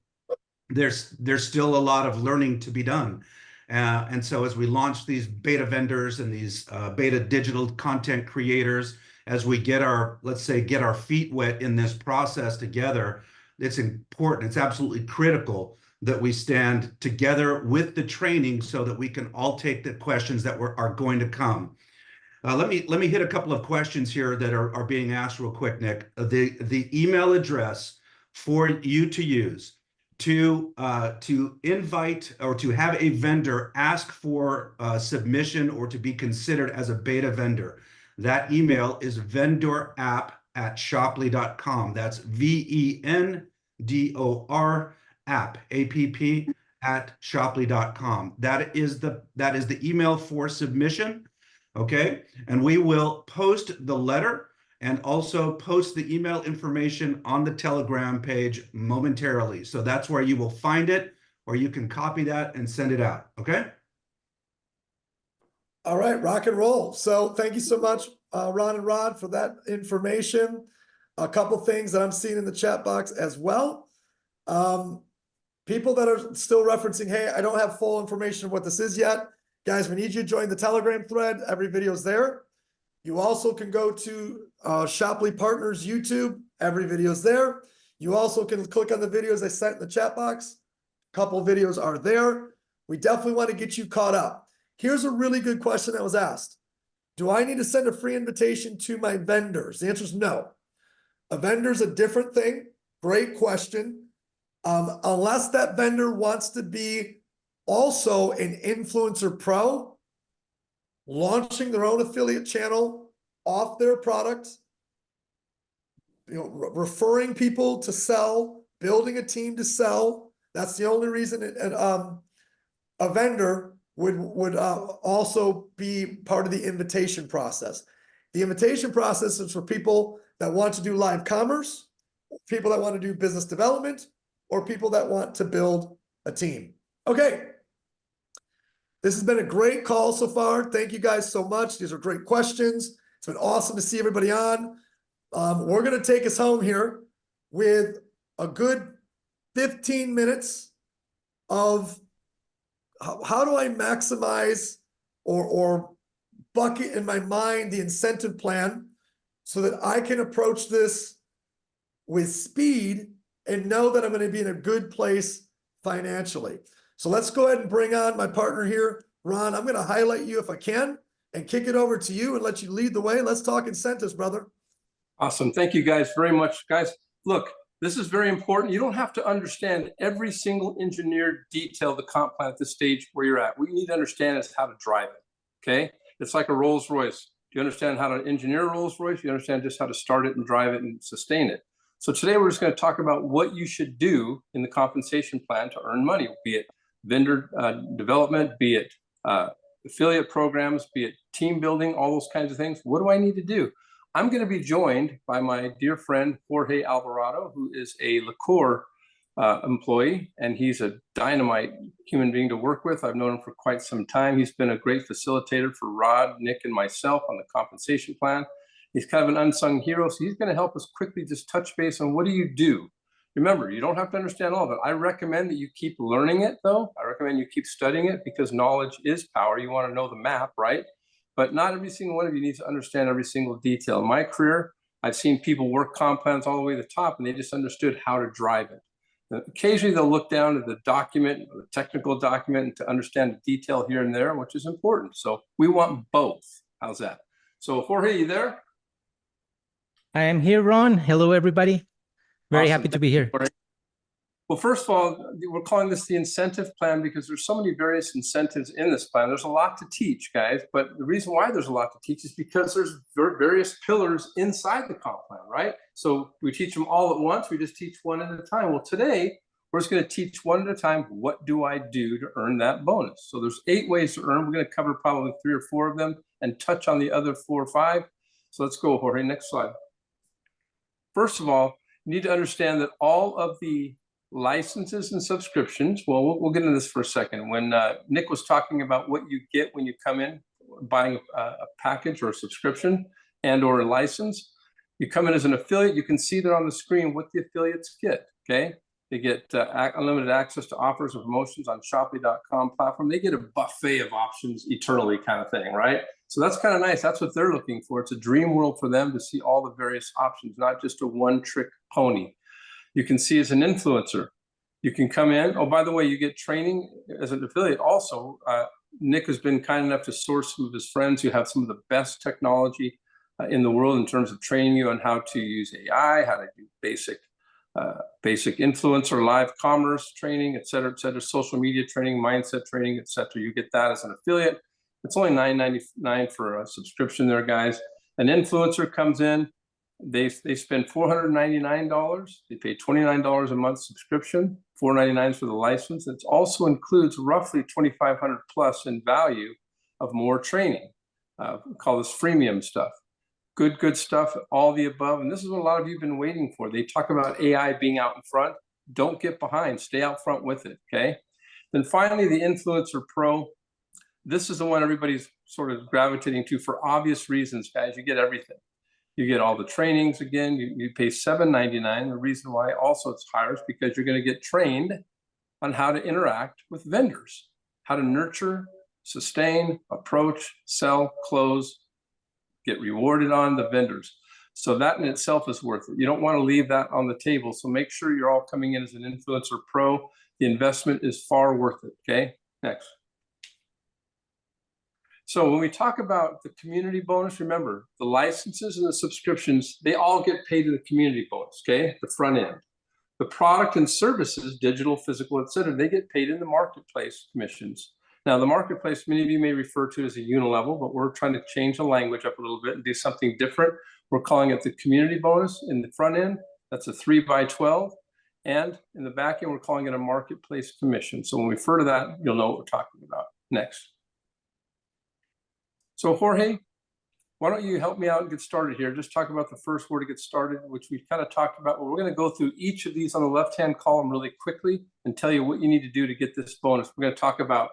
there's still a lot of learning to be done. And so as we launch these beta vendors and these beta digital content creators, as we get our, let's say, get our feet wet in this process together, it's important, it's absolutely critical that we stand together with the training so that we can all take the questions that are going to come. Let me hit a couple of questions here that are being asked real quick, Nick. The email address for you to use to invite or to have a vendor ask for submission or to be considered as a beta vendor. That email is vendorapp@shopley.com. That's VENDOR app @shopley.com. That is the email for submission. Okay, and we will post the letter and also post the email information on the Telegram page momentarily. So that's where you will find it, or you can copy that and send it out. Okay. All right, rock and roll. So thank you so much, Ron and Rod, for that information. A couple things that I'm seeing in the chat box as well. People that are still referencing, hey, I don't have full information of what this is yet. Guys, we need you to join the Telegram thread. Every video's there. You also can go to Shopley Partners YouTube. Every video's there. You also can click on the videos I sent in the chat box. A couple videos are there. We definitely want to get you caught up. Here's a really good question that was asked. Do I need to send a free invitation to my vendors? The answer is no. A vendor's a different thing. Great question. Unless that vendor wants to be also an influencer pro, launching their own affiliate channel off their product, referring people to sell, building a team to sell. That's the only reason a vendor would also be part of the invitation process. The invitation process is for people that want to do live commerce, people that want to do business development, or people that want to build a team. Okay. This has been a great call so far. Thank you guys so much. These are great questions. It's been awesome to see everybody on. We're going to take us home here with a good 15 minutes of how do I maximize or bucket in my mind the incentive plan so that I can approach this with speed and know that I'm going to be in a good place financially. So let's go ahead and bring on my partner here, Ron. I'm going to highlight you if I can and kick it over to you and let you lead the way. Let's talk incentives, brother. Awesome. Thank you guys very much. Guys, look, this is very important. You don't have to understand every single engineered detail of the comp plan at this stage where you're at. What you need to understand is how to drive it, okay? It's like a Rolls Royce. Do you understand how to engineer a Rolls Royce? You understand just how to start it and drive it and sustain it. So today we're just going to talk about what you should do in the compensation plan to earn money, be it vendor development, be it affiliate programs, be it team building, all those kinds of things. What do I need to do? I'm going to be joined by my dear friend, Jorge Alvarado, who is a Liquor employee, and he's a dynamite human being to work with. I've known him for quite some time. He's been a great facilitator for Rod, Nick, and myself on the compensation plan. He's kind of an unsung hero, so he's going to help us quickly just touch base on what do you do. Remember, you don't have to understand all of it. I recommend that you keep learning it, though. I recommend you keep studying it because knowledge is power. You want to know the map, right? But not every single one of you needs to understand every single detail. In my career, I've seen people work comp plans all the way to the top, and they just understood how to drive it. And occasionally, they'll look down at the document, or the technical document, to understand the detail here and there, which is important. So we want both. How's that? So Jorge, you there? I am here, Ron. Hello, everybody. Very Awesome. happy to be here. Well, first of all, we're calling this the incentive plan because there's so many various incentives in this plan. There's a lot to teach, guys, but the reason why there's a lot to teach is because there's various pillars inside the comp plan, right? So we teach them all at once. We just teach one at a time. Well, today, we're just going to teach one at a time. What do I do to earn that bonus? So there's 8 ways to earn. We're going to cover probably 3 or 4 of them and touch on the other 4 or 5. So let's go, Jorge. Next slide. First of all, you need to understand that all of the licenses and subscriptions, well, we'll get into this for a second. When Nick was talking about what you get when you come in buying a package or a subscription and or a license, you come in as an affiliate, you can see there on the screen what the affiliates get, okay? They get unlimited access to offers and promotions on Shopee.com platform. They get a buffet of options eternally kind of thing, right? So that's kind of nice. That's what they're looking for. It's a dream world for them to see all the various options, not just a one-trick pony. You can see as an influencer, you can come in. Oh, by the way, you get training as an affiliate also. Nick has been kind enough to source some of his friends who have some of the best technology in the world in terms of training you on how to use AI, how to do basic influencer, live commerce training, et cetera, social media training, mindset training, et cetera. You get that as an affiliate. It's only $9.99 for a subscription there, guys. An influencer comes in, they spend $499. They pay $29 a month subscription, $499 for the license. It also includes roughly $2,500 plus in value of more training. We call this freemium stuff. Good stuff, all the above. And this is what a lot of you have been waiting for. They talk about AI being out in front. Don't get behind, stay out front with it, okay? Then finally, the Influencer Pro. This is the one everybody's sort of gravitating to for obvious reasons, guys. You get everything. You get all the trainings again. You pay $7.99. The reason why also it's higher is because you're going to get trained on how to interact with vendors, how to nurture, sustain, approach, sell, close, get rewarded on the vendors. So that in itself is worth it. You don't want to leave that on the table. So make sure you're all coming in as an Influencer Pro. The investment is far worth it. Okay, next. So when we talk about the community bonus, remember the licenses and the subscriptions, they all get paid in the community bonus, okay? The front end. The product and services, digital, physical, et cetera, they get paid in the marketplace commissions. Now, the marketplace, many of you may refer to as a unilevel, but we're trying to change the language up a little bit and do something different. We're calling it the community bonus in the front end. That's a 3x12. And in the back end, we're calling it a marketplace commission. So when we refer to that, you'll know what we're talking about. Next. So Jorge, why don't you help me out and get started here? Just talk about the first word to get started, which we've kind of talked about. But we're going to go through each of these on the left-hand column really quickly and tell you what you need to do to get this bonus. We're going to talk about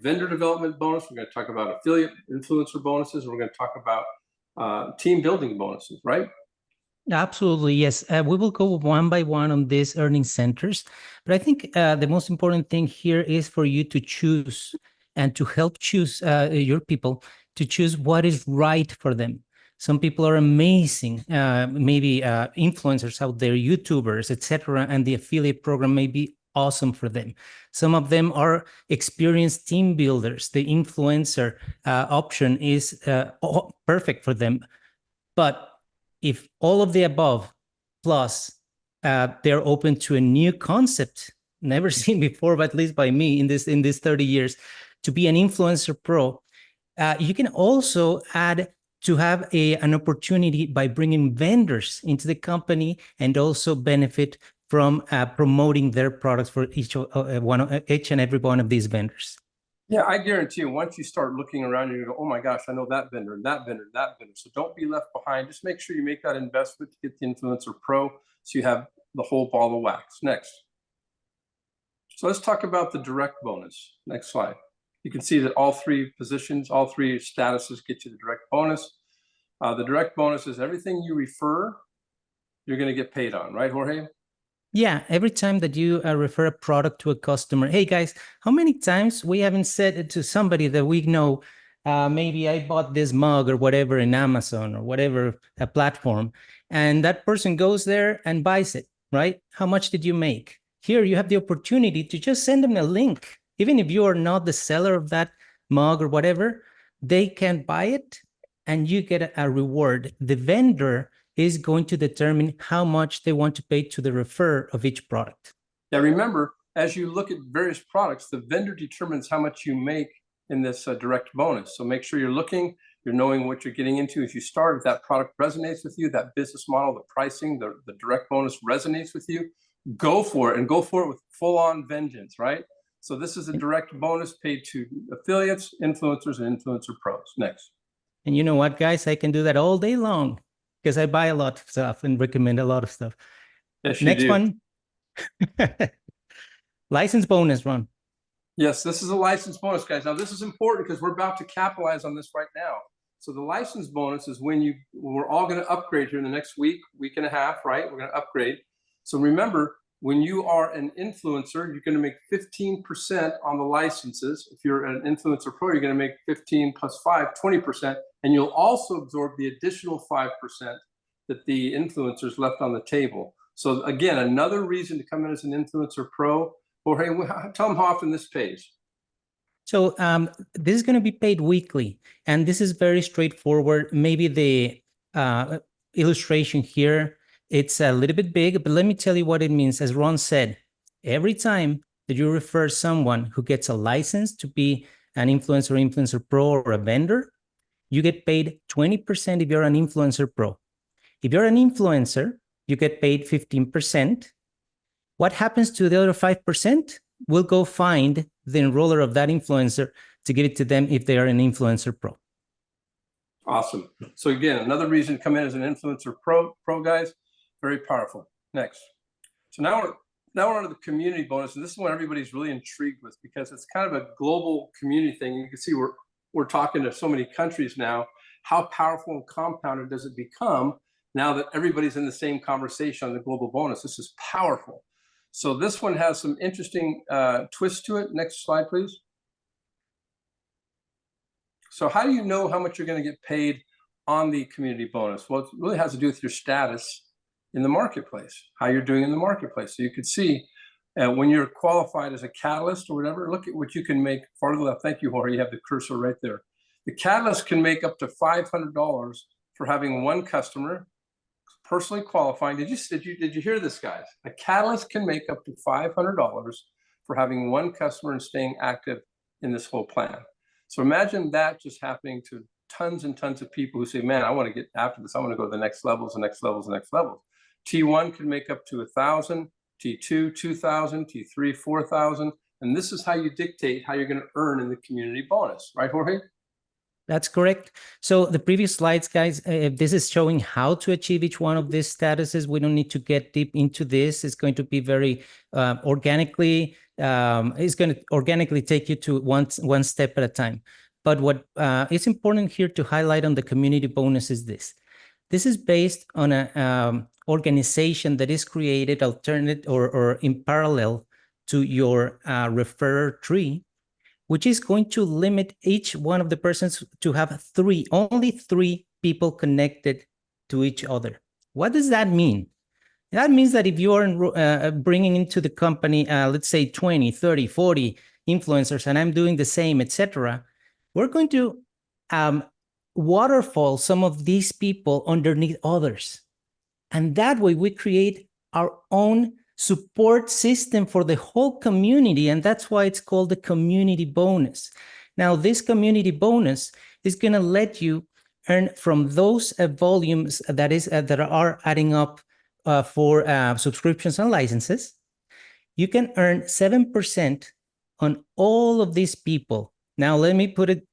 vendor development bonus. We're going to talk about affiliate influencer bonuses. And we're going to talk about team building bonuses, right? Absolutely, yes. We will go one by one on these earning centers. But I think the most important thing here is for you to choose and to help choose your people to choose what is right for them. Some people are amazing, maybe influencers out there, YouTubers, etc., and the affiliate program may be awesome for them. Some of them are experienced team builders. The influencer option is perfect for them. But if all of the above, plus they're open to a new concept, never seen before, but at least by me in this 30 years, to be an influencer pro, you can also add to have an opportunity by bringing vendors into the company and also benefit from promoting their products for each and every one of these vendors. Yeah, I guarantee you, once you start looking around, you go, oh my gosh, I know that vendor, and that vendor, and that vendor. So don't be left behind. Just make sure you make that investment to get the Influencer Pro so you have the whole ball of wax. Next. So let's talk about the direct bonus. Next slide. You can see that all three positions, all three statuses get you the direct bonus. The direct bonus is everything you refer, you're going to get paid on, right, Jorge? Yeah, every time that you refer a product to a customer, hey guys, how many times we haven't said it to somebody that we know, maybe I bought this mug or whatever in Amazon or whatever a platform, and that person goes there and buys it, right? How much did you make? Here you have the opportunity to just send them a link. Even if you are not the seller of that mug or whatever, they can buy it and you get a reward. The vendor is going to determine how much they want to pay to the referrer of each product. Now remember, as you look at various products, the vendor determines how much you make in this direct bonus. So make sure you're looking, you're knowing what you're getting into as you start. If that product resonates with you, that business model, the pricing, the direct bonus resonates with you, go for it, and go for it with full-on vengeance, right? So this is a direct bonus paid to affiliates, influencers, and influencer pros. Next. And you know what, guys? I can do that all day long because I buy a lot of stuff and recommend a lot of stuff. Yes, you Next do. one. License bonus, Ron. Yes, this is a license bonus, guys. Now, this is important because we're about to capitalize on this right now. So the license bonus is when we're all going to upgrade here in the next week and a half, right? We're going to upgrade. So remember, when you are an influencer, you're going to make 15% on the licenses. If you're an influencer pro, you're going to make 15 plus 5, 20%. And you'll also absorb the additional 5% that the influencers left on the table. So again, another reason to come in as an influencer pro. Jorge, tell them how often this pays. So this is going to be paid weekly, and this is very straightforward. Maybe the illustration here, it's a little bit big, but let me tell you what it means. As Ron said, every time that you refer someone who gets a license to be an influencer pro or a vendor, you get paid 20% if you're an influencer pro. If you're an influencer, you get paid 15%. What happens to the other 5%? We'll go find the enroller of that influencer to give it to them if they are an influencer pro. Awesome. So again, another reason to come in as an influencer pro guys, very powerful. Next. So now we're on to the community bonus, and this is what everybody's really intrigued with because it's kind of a global community thing. You can see we're talking to so many countries now. How powerful and compounded does it become now that everybody's in the same conversation on the global bonus? This is powerful. So this one has some interesting twists to it. Next slide, please. So how do you know how much you're going to get paid on the community bonus? Well, it really has to do with your status in the marketplace, how you're doing in the marketplace. So you could see when you're qualified as a catalyst or whatever, look at what you can make far to the left. Thank you, Jorge. You have the cursor right there. The catalyst can make up to $500 for having one customer personally qualifying. Did you hear this, guys? A catalyst can make up to $500 for having one customer and staying active in this whole plan. So imagine that just happening to tons and tons of people who say, man, I want to get after this. I want to go to the next levels, the next levels, the next levels. T1 can make up to 1,000, T2, 2,000, T3, 4,000. And this is how you dictate how you're going to earn in the community bonus, right, Jorge? That's correct. So the previous slides, guys, this is showing how to achieve each one of these statuses. We don't need to get deep into this. It's going to be very organically. It's going to organically take you to one step at a time. But what is important here to highlight on the community bonus is this. This is based on an organization that is created alternate or in parallel to your referrer tree, which is going to limit each one of the persons to have only three people connected to each other. What does that mean? That means that if you are bringing into the company, let's say 20, 30, 40 influencers, and I'm doing the same, etc., we're going to waterfall some of these people underneath others. And that way we create our own support system for the whole community, and that's why it's called the community bonus. Now, this community bonus is going to let you earn from those volumes that are adding up for subscriptions and licenses. You can earn 7% on all of these people. Now, let me put it,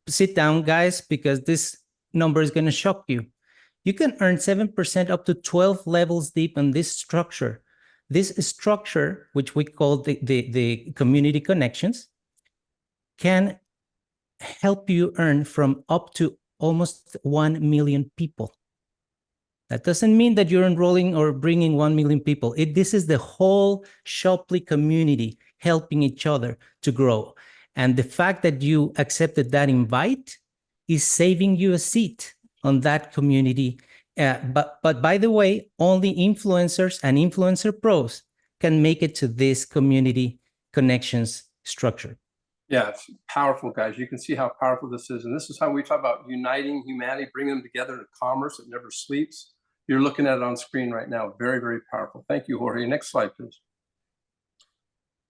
sit down, guys, because this number is going to shock you. You can earn 7% up to 12 levels deep on this structure. This structure, which we call the community connections, can help you earn from up to almost 1 million people. That doesn't mean that you're enrolling or bringing 1 million people. This is the whole Shoply community helping each other to grow. And the fact that you accepted that invite is saving you a seat on that community. But by the way, only influencers and influencer pros can make it to this community connections structure. Yeah, it's powerful, guys. You can see how powerful this is. And this is how we talk about uniting humanity, bringing them together in commerce that never sleeps. You're looking at it on screen right now. Very, very powerful. Thank you, Jorge. Next slide, please.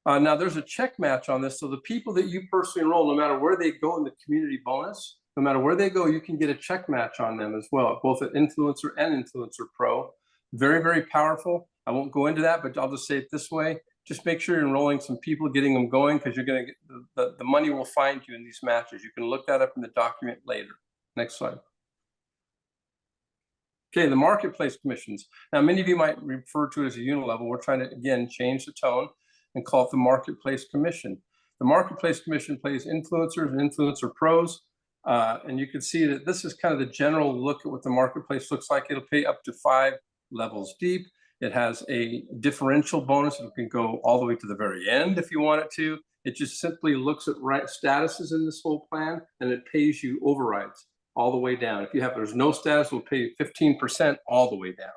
Now, there's a check match on this. So the people that you personally enroll, no matter where they go in the community bonus, no matter where they go, you can get a check match on them as well, both at Influencer and Influencer Pro. Very, very powerful. I won't go into that, but I'll just say it this way. Just make sure you're enrolling some people, getting them going, because you're going to get the money will find you in these matches. You can look that up in the document later. Next slide. Okay, the marketplace commissions. Now, many of you might refer to it as a unilevel. We're trying to, again, change the tone and call it the marketplace commission. The marketplace commission plays influencers and influencer pros. And you can see that this is kind of the general look at what the marketplace looks like. It'll pay up to 5 levels deep. It has a differential bonus. It can go all the way to the very end if you want it to. It just simply looks at statuses in this whole plan, and it pays you overrides all the way down. If there's no status, it'll pay you 15% all the way down.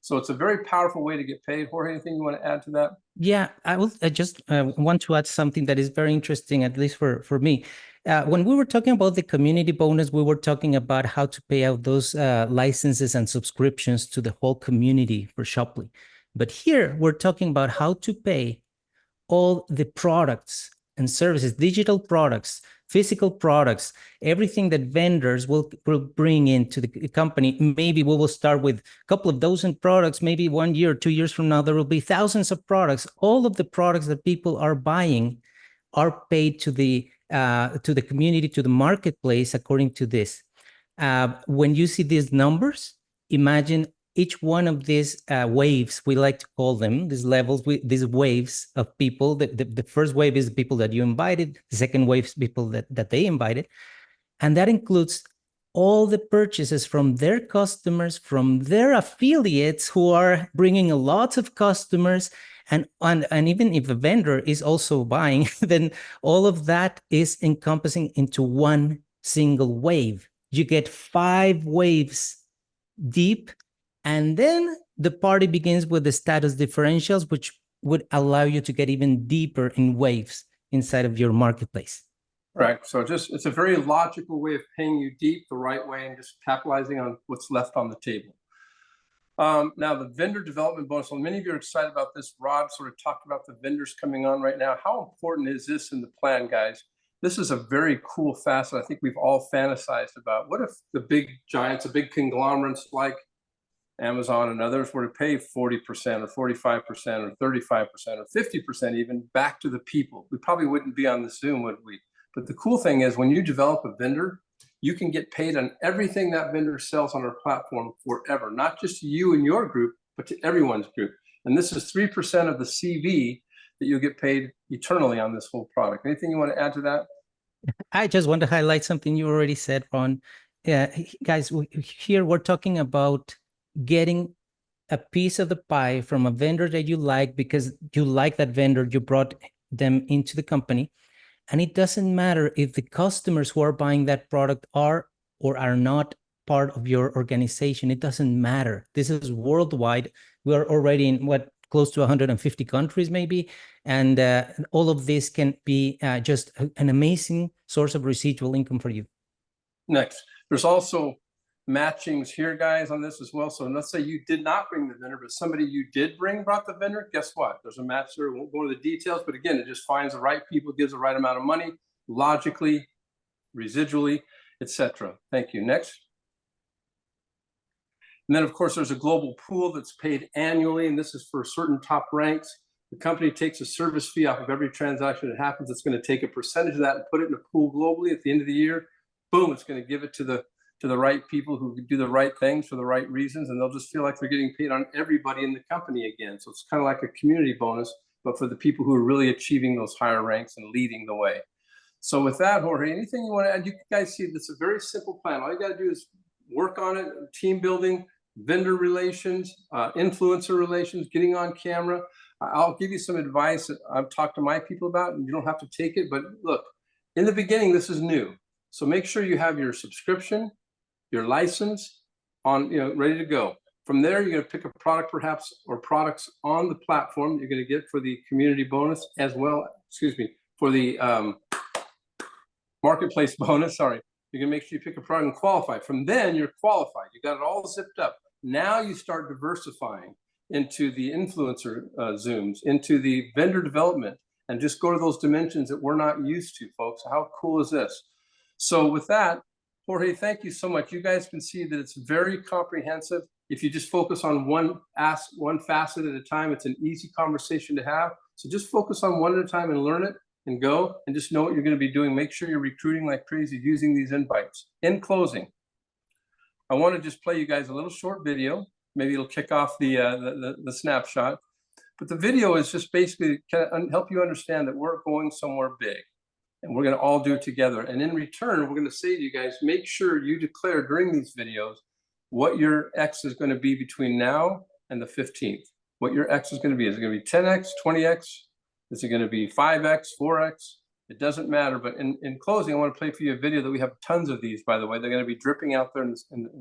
So it's a very powerful way to get paid. Jorge, anything you want to add to that? Yeah, I just want to add something that is very interesting, at least for me. When we were talking about the community bonus, we were talking about how to pay out those licenses and subscriptions to the whole community for Shoply. But here we're talking about how to pay all the products and services, digital products, physical products, everything that vendors will bring into the company. Maybe we will start with a couple of dozen products, maybe 1 year or 2 years from now, there will be thousands of products. All of the products that people are buying are paid to the community, to the marketplace, according to this. When you see these numbers, imagine each one of these waves, we like to call them, these levels, these waves of people. The first wave is the people that you invited. The second wave is people that they invited. And that includes all the purchases from their customers, from their affiliates who are bringing a lot of customers. And even if a vendor is also buying, then all of that is encompassing into one single wave. You get 5 waves deep, and then the party begins with the status differentials, which would allow you to get even deeper in waves inside of your marketplace. Right. So it's a very logical way of paying you deep the right way and just capitalizing on what's left on the table. Now the vendor development bonus, well, many of you are excited about this. Rod sort of talked about the vendors coming on right now. How important is this in the plan, guys? This is a very cool facet I think we've all fantasized about. What if the big giants, the big conglomerates like Amazon and others were to pay 40% or 45% or 35% or 50% even back to the people? We probably wouldn't be on the Zoom, would we? But the cool thing is when you develop a vendor, you can get paid on everything that vendor sells on our platform forever, not just to you and your group, but to everyone's group. And this is 3% of the CV that you'll get paid eternally on this whole product. Anything you want to add to that? I just want to highlight something you already said, Ron. Guys, here we're talking about getting a piece of the pie from a vendor that you like because you like that vendor, you brought them into the company. And it doesn't matter if the customers who are buying that product are or are not part of your organization. It doesn't matter. This is worldwide. We are already in close to 150 countries maybe. And all of this can be just an amazing source of residual income for you. Next, there's also matchings here, guys, on this as well. So let's say you did not bring the vendor, but somebody you did brought the vendor. Guess what? There's a match there. We won't go to the details, but again, it just finds the right people, gives the right amount of money, logically, residually, etc. Thank you. Next. And then, of course, there's a global pool that's paid annually, and this is for certain top ranks. The company takes a service fee off of every transaction that happens. It's going to take a percentage of that and put it in a pool globally at the end of the year. Boom, it's going to give it to the right people who do the right things for the right reasons, and they'll just feel like they're getting paid on everybody in the company again. So it's kind of like a community bonus, but for the people who are really achieving those higher ranks and leading the way. So with that, Jorge, anything you want to add? You guys see this is a very simple plan. All you got to do is work on it, team building, vendor relations, influencer relations, getting on camera. I'll give you some advice that I've talked to my people about, and you don't have to take it, but look, in the beginning, this is new. So make sure you have your subscription, your license on, ready to go. From there, you're going to pick a product perhaps or products on the platform you're going to get for the community bonus as well, for the marketplace bonus, sorry. You're going to make sure you pick a product and qualify. From then, you're qualified. You got it all zipped up. Now you start diversifying into the influencer Zooms, into the vendor development, and just go to those dimensions that we're not used to, folks. How cool is this? So with that, Jorge, thank you so much. You guys can see that it's very comprehensive. If you just focus on one facet at a time, it's an easy conversation to have. So just focus on one at a time and learn it and go and just know what you're going to be doing. Make sure you're recruiting like crazy using these invites. In closing, I want to just play you guys a little short video. Maybe it'll kick off the snapshot. But the video is just basically to help you understand that we're going somewhere big. And we're going to all do it together. And in return, we're going to say to you guys, make sure you declare during these videos what your X is going to be between now and the 15th. What your X is going to be. Is it going to be 10X, 20X? Is it going to be 5X, 4X? It doesn't matter. But in closing, I want to play for you a video that we have tons of these, by the way. They're going to be dripping out there in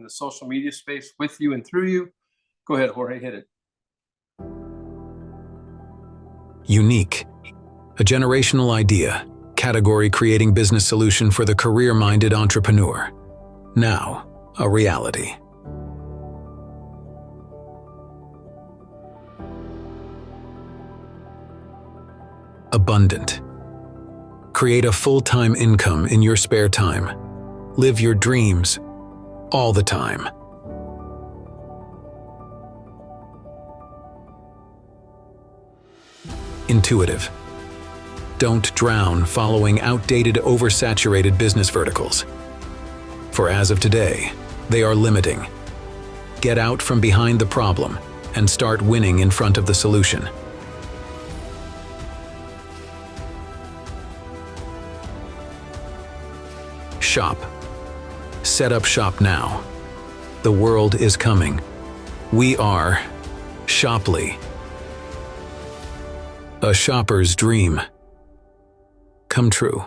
the social media space with you and through you. Go ahead, Jorge, hit it. Unique. A generational idea. Category creating business solution for the career-minded entrepreneur. Now, a reality. Abundant. Create a full-time income in your spare time. Live your dreams all the time. Intuitive. Don't drown following outdated, oversaturated business verticals. For as of today, they are limiting. Get out from behind the problem and start winning in front of the solution. Shop. Set up shop now. The world is coming. We are Shoply. A shopper's dream come true.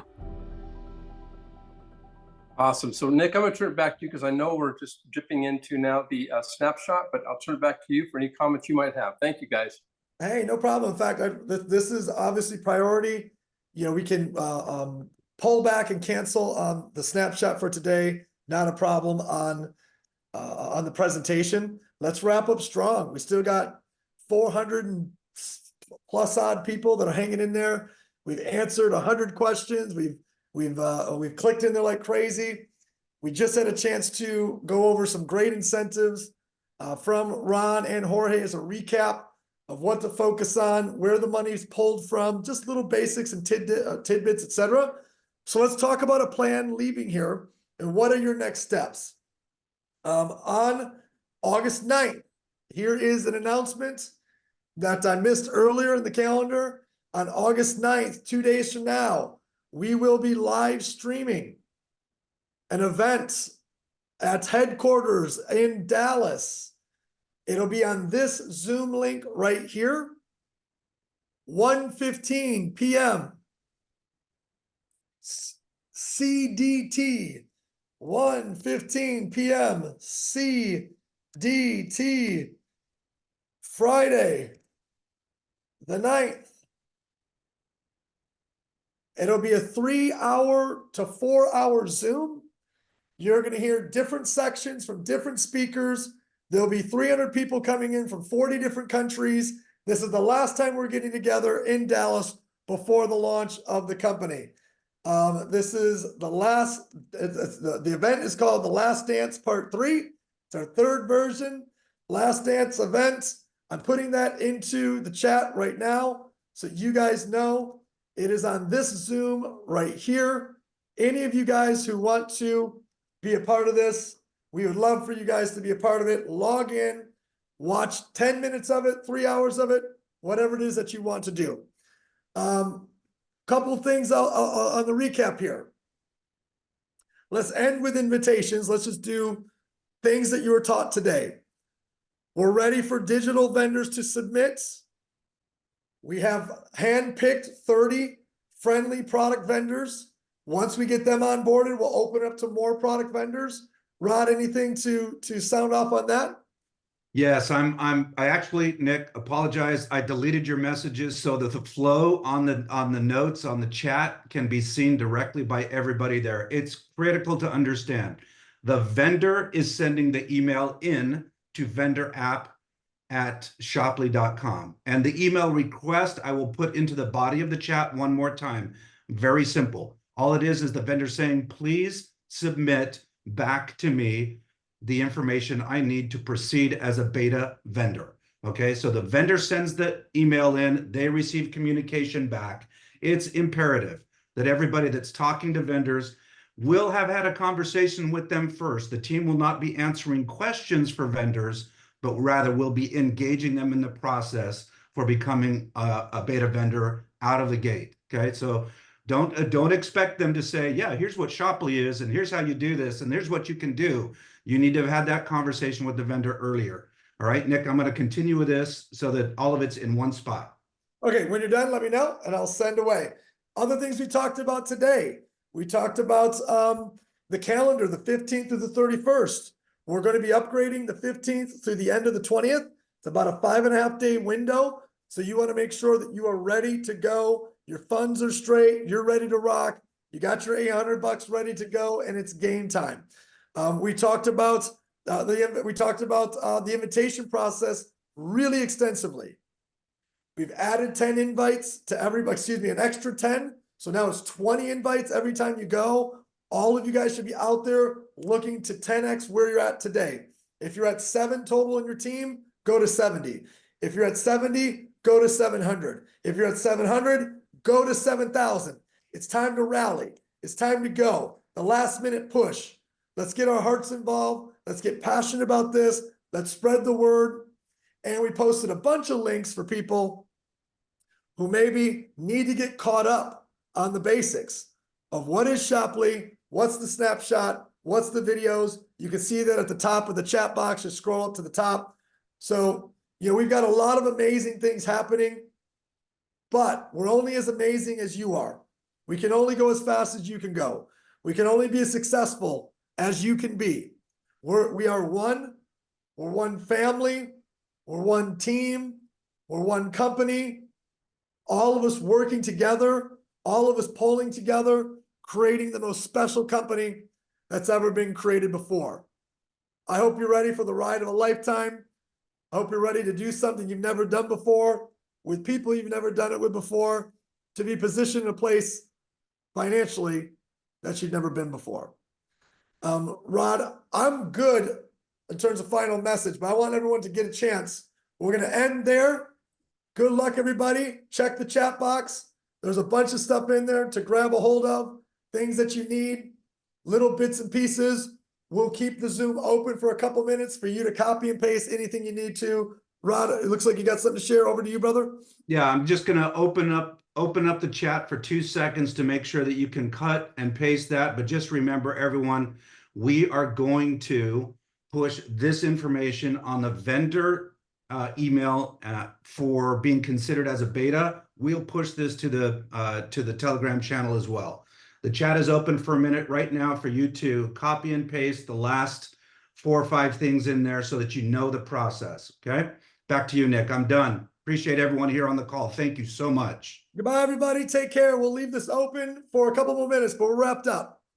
Awesome. So Nick, I'm going to turn it back to you because I know we're just dipping into now the snapshot, but I'll turn it back to you for any comments you might have. Thank you, guys. Hey, no problem. In fact, this is obviously priority. We can pull back and cancel on the snapshot for today. Not a problem on the presentation. let's wrap up strong. We still got 400 and plus odd people that are hanging in there. We've answered 100 questions. We've clicked in there like crazy. We just had a chance to go over some great incentives from Ron and Jorge as a recap of what to focus on, where the money's pulled from, just little basics and tidbits, etc. So let's talk about a plan leaving here and what are your next steps. On August 9th, here is an announcement that I missed earlier in the calendar. On August 9th, 2 days from now, we will be live streaming an event at headquarters in Dallas. It'll be on this Zoom link right here, 1:15 p.m. CDT, 1:15 p.m. CDT, Friday, the 9th. It'll be a 3-hour to 4-hour Zoom. You're going to hear different sections from different speakers. There'll be 300 people coming in from 40 different countries. This is the last time we're getting together in Dallas before the launch of the company. This is the last, the event is called The Last Dance Part 3. It's our third version, Last Dance event. I'm putting that into the chat right now so you guys know it is on this Zoom right here. Any of you guys who want to be a part of this, we would love for you guys to be a part of it. Log in, watch 10 minutes of it, 3 hours of it, whatever it is that you want to do. Couple things on the recap here. Let's end with invitations. Let's just do things that you were taught today. We're ready for digital vendors to submit. We have handpicked 30 friendly product vendors. Once we get them onboarded, we'll open up to more product vendors. Rod, anything to sound off on that? Yes, I actually, Nick, apologize. I deleted your messages so that the flow on the notes on the chat can be seen directly by everybody there. It's critical to understand. The vendor is sending the email in to vendorapp@shopley.com. And the email request I will put into the body of the chat one more time. Very simple. All it is the vendor saying, please submit back to me the information I need to proceed as a beta vendor. Okay, so the vendor sends the email in, they receive communication back. It's imperative that everybody that's talking to vendors will have had a conversation with them first. The team will not be answering questions for vendors, but rather will be engaging them in the process for becoming a beta vendor out of the gate. Okay, so don't expect them to say, yeah, here's what Shopley is, and here's how you do this, and here's what you can do. You need to have had that conversation with the vendor earlier. All right, Nick, I'm going to continue with this so that all of it's in one spot. Okay, when you're done, let me know, and I'll send away. Other things we talked about today. We talked about the calendar, the 15th through the 31st. We're going to be upgrading the 15th through the end of the 20th. It's about a 5.5-day window. So you want to make sure that you are ready to go. Your funds are straight. You're ready to rock. You got your $800 ready to go, and it's game time. We talked about the invitation process really extensively. We've added 10 invites to everybody. Excuse me, an extra 10. So now it's 20 invites every time you go. All of you guys should be out there looking to 10x where you're at today. If you're at 7 total in your team, go to 70. If you're at 70, go to 700. If you're at 700, go to 7,000. It's time to rally. It's time to go. The last minute push. Let's get our hearts involved. Let's get passionate about this. Let's spread the word. And we posted a bunch of links for people who maybe need to get caught up on the basics of what is Shopley, what's the snapshot, what's the videos. You can see that at the top of the chat box. Just scroll up to the top. So, we've got a lot of amazing things happening, but we're only as amazing as you are. We can only go as fast as you can go. We can only be as successful as you can be. We are one. We're one family. We're one team. We're one company. All of us working together, all of us pulling together, creating the most special company that's ever been created before. I hope you're ready for the ride of a lifetime. I hope you're ready to do something you've never done before with people you've never done it with before, to be positioned in a place financially that you've never been before. Rod, I'm good in terms of final message, but I want everyone to get a chance. We're going to end there. Good luck, everybody. Check the chat box. There's a bunch of stuff in there to grab a hold of, things that you need, little bits and pieces. We'll keep the Zoom open for a couple minutes for you to copy and paste anything you need to. Rod, it looks like you got something to share. Over to you, brother. Yeah, I'm just gonna open up the chat for 2 seconds to make sure that you can cut and paste that. But just remember, everyone, we are going to push this information on the vendor email for being considered as a beta. We'll push this to the Telegram channel as well. The chat is open for a minute right now for you to copy and paste the last 4 or 5 things in there so that you know the process. Okay, back to you, Nick. I'm done. Appreciate everyone here on the call. Thank you so much. Goodbye, everybody. Take care. We'll leave this open for a couple more minutes, but we're wrapped up.